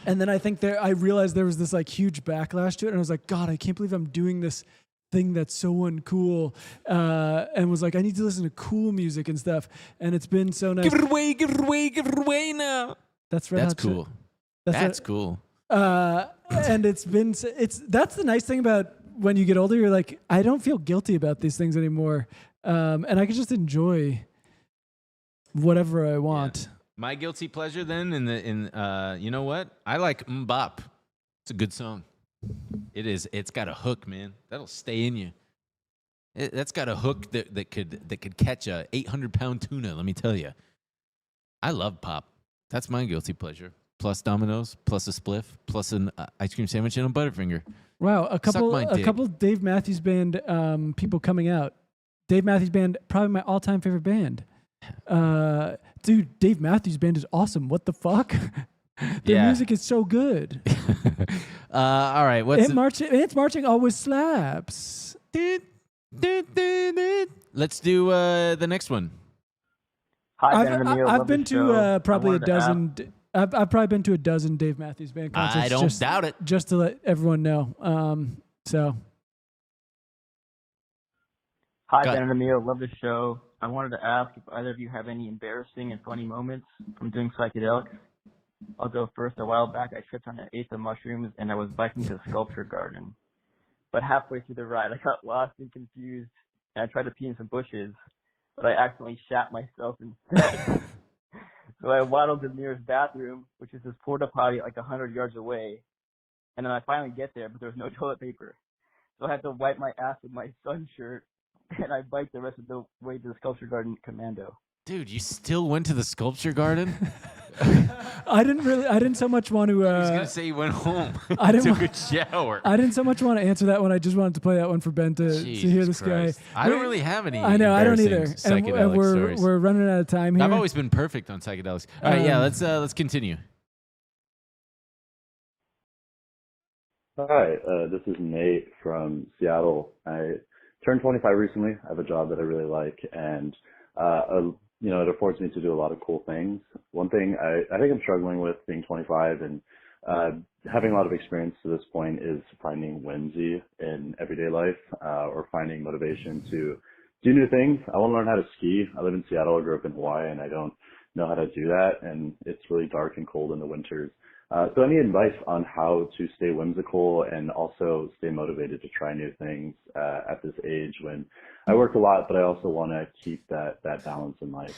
And then I think I realized there was this like huge backlash to it, and I was like, God, I can't believe I'm doing this thing that's so uncool. And was like, I need to listen to cool music and stuff. And it's been so nice. Give it away, give it away, give it away now. That's Red That's Hot Chili- cool. That's That's Red- cool. And that's the nice thing about when you get older. You're like, I don't feel guilty about these things anymore, and I can just enjoy whatever I want. My guilty pleasure then you know what? I like Mbop. It's a good song. It is. It's got a hook, man. That'll stay in you. That's got a hook that could catch a 800-pound tuna. Let me tell you. I love pop. That's my guilty pleasure. Plus Domino's, plus a spliff, plus an ice cream sandwich and a Butterfinger. Wow, a my dick. couple Dave Matthews Band people coming out. Dave Matthews Band, probably my all-time favorite band. Dude, Dave Matthews Band is awesome. What the fuck? Their music is so good. All right, It's marching always slaps. Let's do the next one. Hi, Ben and Emil. I've Love been the show. to I probably a wanted to ask- dozen. I've probably been to a dozen Dave Matthews Band concerts. I don't doubt it. Just to let everyone know. So Hi, Got Ben and Emil. Love the show. I wanted to ask if either of you have any embarrassing and funny moments from doing psychedelics. I'll go first. A while back, I tripped on an eighth of mushrooms, and I was biking to the sculpture garden. But halfway through the ride, I got lost and confused, and I tried to pee in some bushes, but I accidentally shat myself instead. So I waddled to the nearest bathroom, which is this porta potty like 100 yards away, and then I finally get there, but there was no toilet paper. So I had to wipe my ass with my sun shirt, and I biked the rest of the way to the sculpture garden commando. Dude, you still went to the sculpture garden? I didn't so much want to. I was gonna say you went home. I didn't took a shower. I didn't so much want to answer that one. I just wanted to play that one for Ben to hear this Christ. guy. I don't really have any. I know, I don't either. embarrassing And psychedelic stories. we're running out of time here. I've always been perfect on psychedelics. All right, yeah, let's continue. Hi, this is Nate from Seattle. I turned 25 recently. I have a job that I really like, and it affords me to do a lot of cool things. One thing I think I'm struggling with being 25 and having a lot of experience to this point is finding whimsy in everyday life, or finding motivation to do new things. I want to learn how to ski. I live in Seattle. I grew up in Hawaii, and I don't know how to do that, and it's really dark and cold in the winters. So any advice on how to stay whimsical and also stay motivated to try new things at this age when I work a lot, but I also want to keep that balance in life?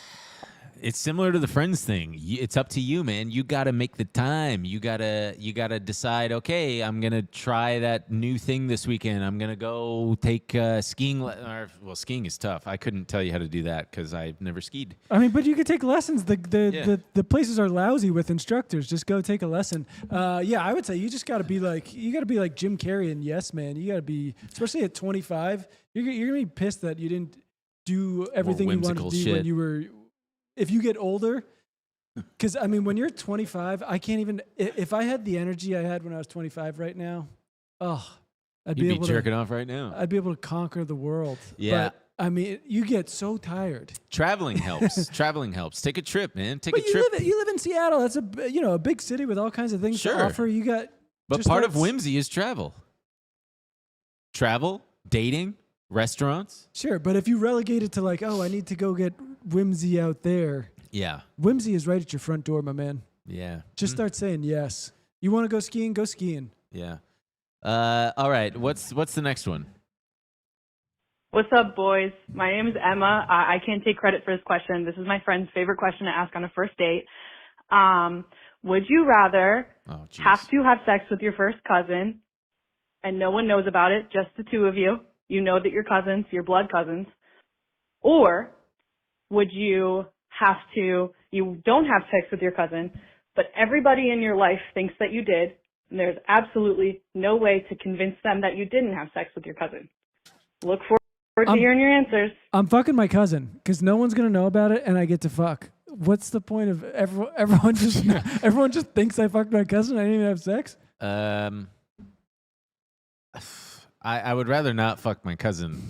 It's similar to the friends thing. It's up to you, man. You got to make the time. You gotta decide. Okay, I'm gonna try that new thing this weekend. I'm gonna go take skiing. Well, skiing is tough. I couldn't tell you how to do that because I've never skied. I mean, but you could take lessons. The places are lousy with instructors. Just go take a lesson. I would say you just got to be like Jim Carrey and Yes Man. You got to be, especially at 25. You're gonna be pissed that you didn't do everything you wanted to do when you were. If you get older, because I mean, when you're 25, I can't even. If I had the energy I had when I was 25 right now, I'd be able jerking off right now. I'd be able to conquer the world. Yeah. But, I mean, you get so tired. Traveling helps. Traveling helps. Take a trip, man. Take a you trip. You live in Seattle. That's a big city with all kinds of things to offer. You got. But part of whimsy is travel. Travel, dating, restaurants. Sure, but if you relegate it to like, I need to go get whimsy out there. Yeah. Whimsy is right at your front door, my man. Yeah. Just start saying yes. You want to go skiing? Go skiing. Yeah. All right. What's the next one? What's up, boys? My name is Emma. I can't take credit for this question. This is my friend's favorite question to ask on a first date. Would you rather have to have sex with your first cousin and no one knows about it, just the two of you? You know that you're cousins, you're blood cousins. Or would you don't have sex with your cousin, but everybody in your life thinks that you did, and there's absolutely no way to convince them that you didn't have sex with your cousin? Look forward to hearing your answers. I'm fucking my cousin because no one's gonna know about it, and I get to fuck. What's the point of everyone just thinks I fucked my cousin? I didn't even have sex. I would rather not fuck my cousin.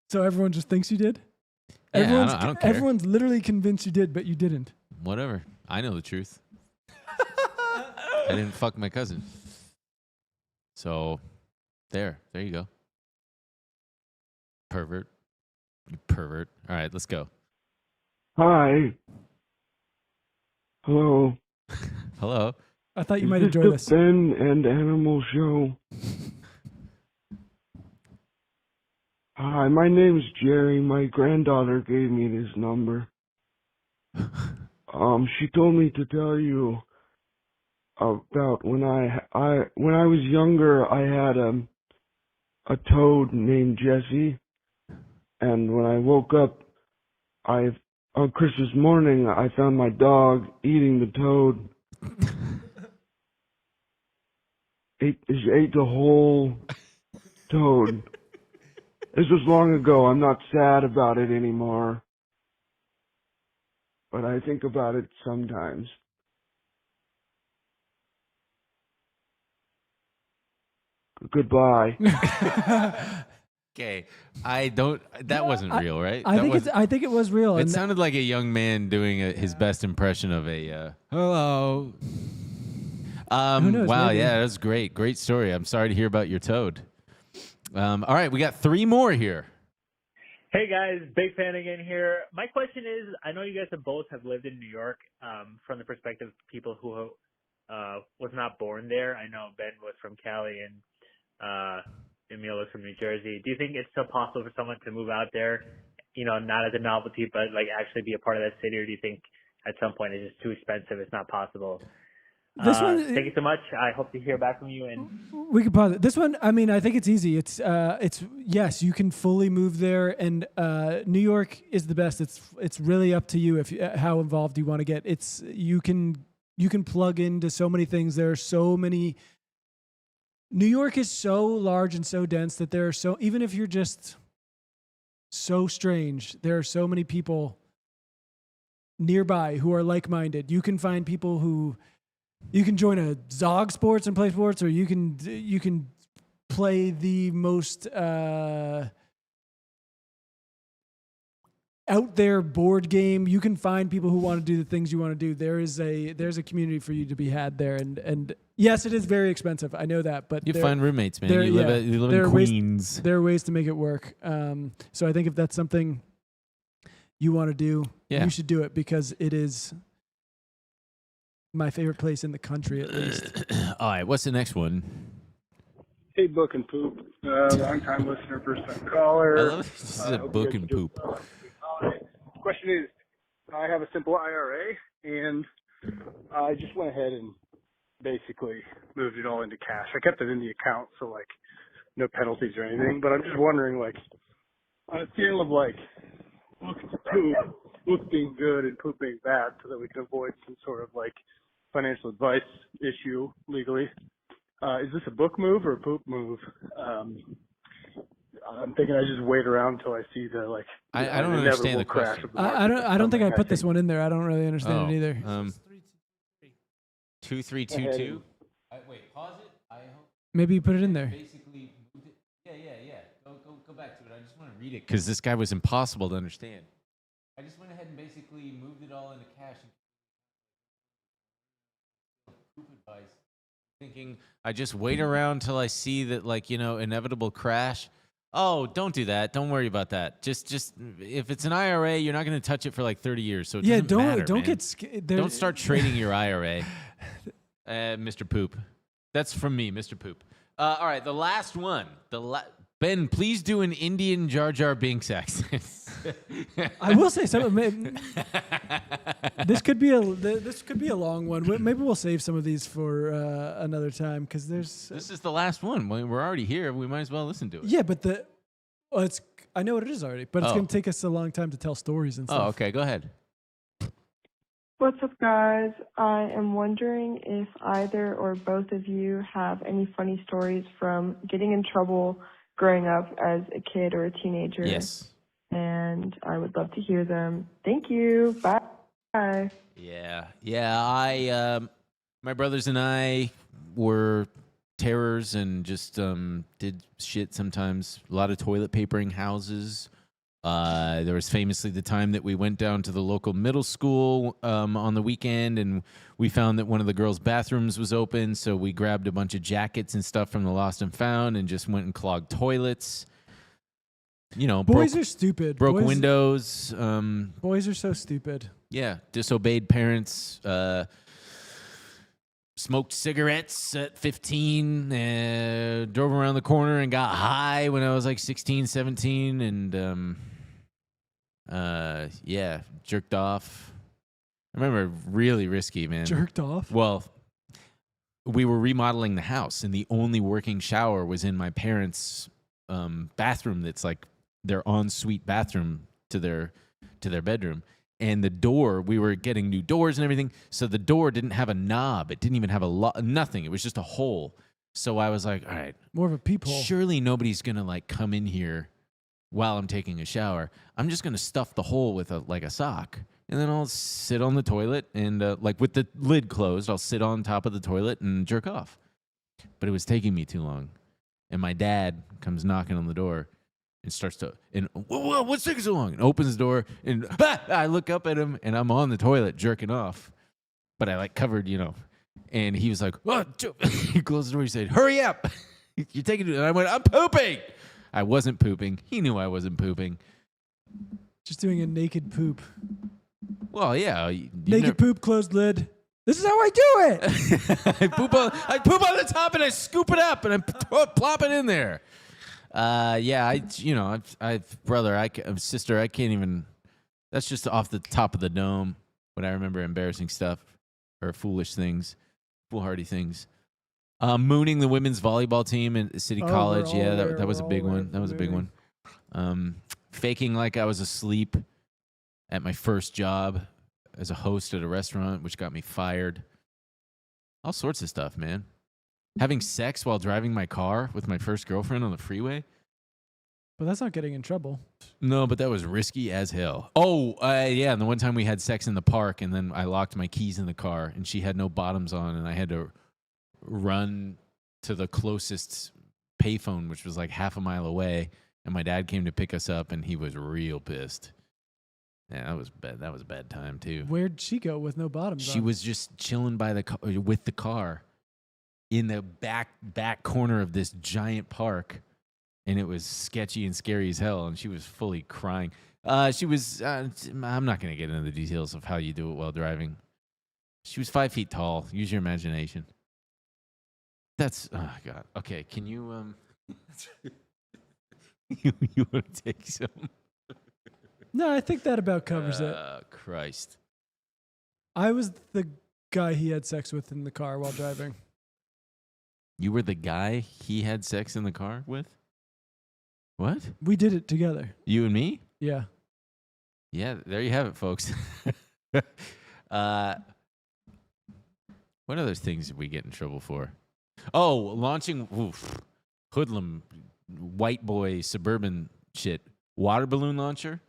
So everyone just thinks you did? Yeah, I don't care. Everyone's literally convinced you did, but you didn't. Whatever. I know the truth. I didn't fuck my cousin. So, there you go. Pervert. You pervert. All right, let's go. Hi. Hello. Hello. I thought you might enjoy this. Is the Ben and Animal Show? Hi, my name's Jerry. My granddaughter gave me this number. She told me to tell you about when I was younger. I had a toad named Jesse, and when I woke up, on Christmas morning, I found my dog eating the toad. Ate the whole toad. This was long ago. I'm not sad about it anymore. But I think about it sometimes. Goodbye. Okay. That wasn't real, right? I think it was real. It sounded like a young man doing his best impression of a hello. Who knows, Wow, maybe. yeah, that's great. Great story. I'm sorry to hear about your toad. All right, we got 3 more here. Hey guys, big fan again here. My question is, I know you guys have lived in New York, from the perspective of people who was not born there. I know Ben was from Cali and Emil was from New Jersey. Do you think it's still possible for someone to move out there, not as a novelty, but like actually be a part of that city, or do you think at some point it's just too expensive, it's not possible? Thank you so much. I hope to hear back from you. And we can pause it. This one, I mean, I think it's easy. It's yes, you can fully move there, and New York is the best. It's really up to you how involved you want to get. You can plug into so many things. There are so many. New York is so large and so dense that there are even if you're just so strange, there are so many people nearby who are like-minded. You can find people who You can join a Zog Sports and play sports, or you can play the most out there board game. You can find people who want to do the things you want to do. There's a community for you to be had there, and yes, it is very expensive. I know that, but You find roommates, man. You live in Queens. There are ways to make it work. So I think if that's something you want to do, you should do it, because it is my favorite place in the country, at least. All right, what's the next one? Hey, Book and Poop. Long time listener, first time caller. I love this is a Book and Poop. The question is, I have a simple IRA, and I just went ahead and basically moved it all into cash. I kept it in the account, so like no penalties or anything. But I'm just wondering, like, on a scale of like Book to Poop, Book being good and Poop being bad, so that we can avoid some sort of like financial advice issue legally. Is this a Book move or a Poop move? I'm thinking I just wait around until I see the like. I don't understand the crash question. of the market. I don't think I put this one in there. I don't really understand it either. 2322. Wait, pause it. I hope. Maybe you put it in there. Basically, yeah. Go back to it. I just want to read it because this guy was impossible to understand. I just went ahead and basically moved it all into cash. Poop advice. Thinking I just wait around till I see that, like, inevitable crash. Oh, don't do that. Don't worry about that. Just if it's an IRA, you're not going to touch it for like 30 years. So it doesn't matter, don't man. get scared. Don't start trading your IRA, Mr. Poop. That's from me, Mr. Poop. All right, the last one. Ben, please do an Indian Jar Jar Binks accent. I will say something. This could be a long one. Maybe we'll save some of these for another time, because there's. This is the last one. We're already here. We might as well listen to it. Yeah, but I know what it is already, but it's going to take us a long time to tell stories and stuff. Oh, okay. Go ahead. What's up, guys? I am wondering if either or both of you have any funny stories from getting in trouble growing up as a kid or a teenager. Yes. And I would love to hear them. Thank you. Bye. Yeah. My brothers and I were terrors and just did shit sometimes. A lot of toilet papering houses. There was famously the time that we went down to the local middle school on the weekend, and we found that one of the girls' bathrooms was open, so we grabbed a bunch of jackets and stuff from the lost and found and just went and clogged toilets. Boys are stupid. Broke windows. Boys are so stupid. Yeah, disobeyed parents. Smoked cigarettes at 15, drove around the corner and got high when I was like 16, 17, and jerked off. I remember really risky, man. Jerked off? Well, we were remodeling the house, and the only working shower was in my parents' bathroom. That's like their ensuite bathroom to their bedroom. And the door, we were getting new doors and everything, so the door didn't have a knob. It didn't even have nothing. It was just a hole. So I was like, all right. More of a peephole. Surely nobody's going to like come in here while I'm taking a shower. I'm just going to stuff the hole with a sock. And then I'll sit on the toilet and like with the lid closed, I'll sit on top of the toilet and jerk off. But it was taking me too long. And my dad comes knocking on the door. And starts to, what's taking so long? And opens the door, and I look up at him, and I'm on the toilet jerking off. But I like covered, And he was like, what? He closed the door. He said, hurry up. You're taking it. And I went, I'm pooping. I wasn't pooping. He knew I wasn't pooping. Just doing a naked poop. Well, yeah. Naked poop, closed lid. This is how I do it. I poop on the top, and I scoop it up, and I plop it in there. Sister, I can't even, that's just off the top of the dome when I remember embarrassing stuff or foolhardy things. Mooning the women's volleyball team at City College. Yeah, that was a big one. That was a big one. Faking like I was asleep at my first job as a host at a restaurant, which got me fired. All sorts of stuff, man. Having sex while driving my car with my first girlfriend on the freeway. But that's not getting in trouble. No, but that was risky as hell. Oh, yeah. And the one time we had sex in the park, and then I locked my keys in the car, and she had no bottoms on, and I had to run to the closest payphone, which was like half a mile away. And my dad came to pick us up, and he was real pissed. Yeah, that was bad. That was a bad time too. Where'd she go with no bottoms She on? was just chilling by the with the car in the back corner of this giant park, and it was sketchy and scary as hell. And she was fully crying. She was. I'm not going to get into the details of how you do it while driving. She was 5 feet tall. Use your imagination. That's oh god. Okay, can you you want to take some? No, I think that about covers it. Christ. I was the guy he had sex with in the car while driving. You were the guy he had sex in the car with? What? We did it together. You and me? Yeah. Yeah, there you have it, folks. What other things did we get in trouble for? Oh, launching hoodlum white boy suburban shit. Water balloon launcher?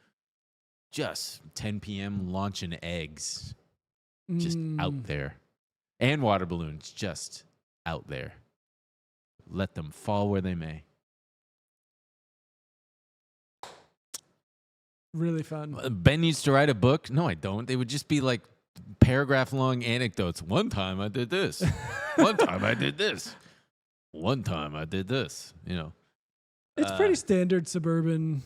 Just 10 p.m. launching eggs. Just out there. And water balloons just out there. Let them fall where they may. Really fun. Ben needs to write a book. No, I don't. They would just be like paragraph-long anecdotes. One time I did this. One time I did this. One time I did this. You know. It's pretty standard suburban.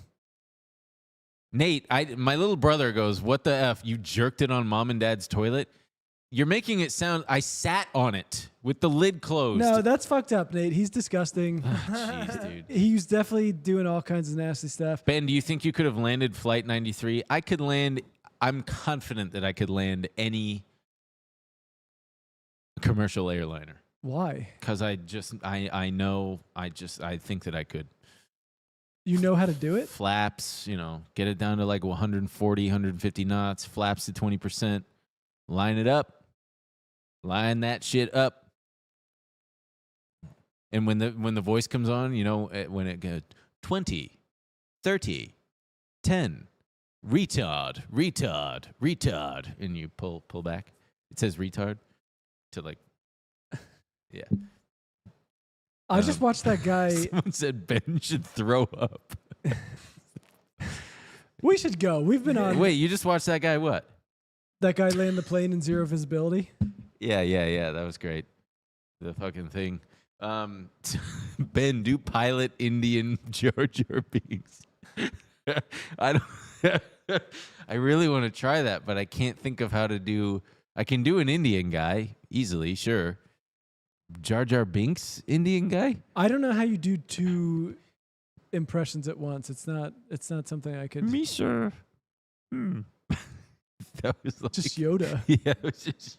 Nate, my little brother goes, "What the F? You jerked it on mom and dad's toilet?" You're making it sound, I sat on it with the lid closed. No, that's fucked up, Nate. He's disgusting. Jeez, dude. He was definitely doing all kinds of nasty stuff. Ben, do you think you could have landed Flight 93? I could land, I'm confident that I could land any commercial airliner. Why? Because I think that I could. You know how to do it? Flaps, get it down to like 140, 150 knots, flaps to 20%, line it up, line that shit up. And when the voice comes on, when it goes 20, 30, 10, retard, and you pull back, it says retard to like, yeah. I just watched that guy. Someone said Ben should throw up. We should go. We've been on. Wait, you just watched that guy what? That guy land the plane in zero visibility. Yeah. That was great. The fucking thing. Ben, do pilot Indian Jar Jar Binks. I really want to try that, but I can't think of how to do. I can do an Indian guy easily, sure. Jar Jar Binks, Indian guy? I don't know how you do two impressions at once. It's not something I could. Me, sir. That was like, just Yoda. Yeah, it was just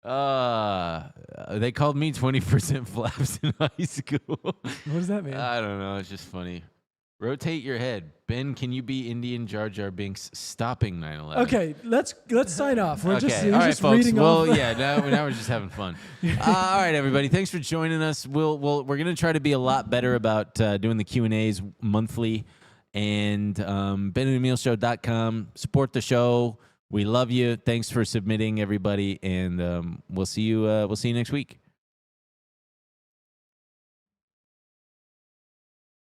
Yoda. They called me 20% flaps in high school. What does that mean? I don't know. It's just funny. Rotate your head. Ben, can you be Indian Jar Jar Binks stopping 9/11? Okay, let's sign off. We're just folks. reading well, off. Yeah, now we're just having fun. All right, everybody. Thanks for joining us. We're going to try to be a lot better about doing the Q&As monthly. And benandemilshow.com. Support the show. We love you. Thanks for submitting, everybody. And we'll see you next week.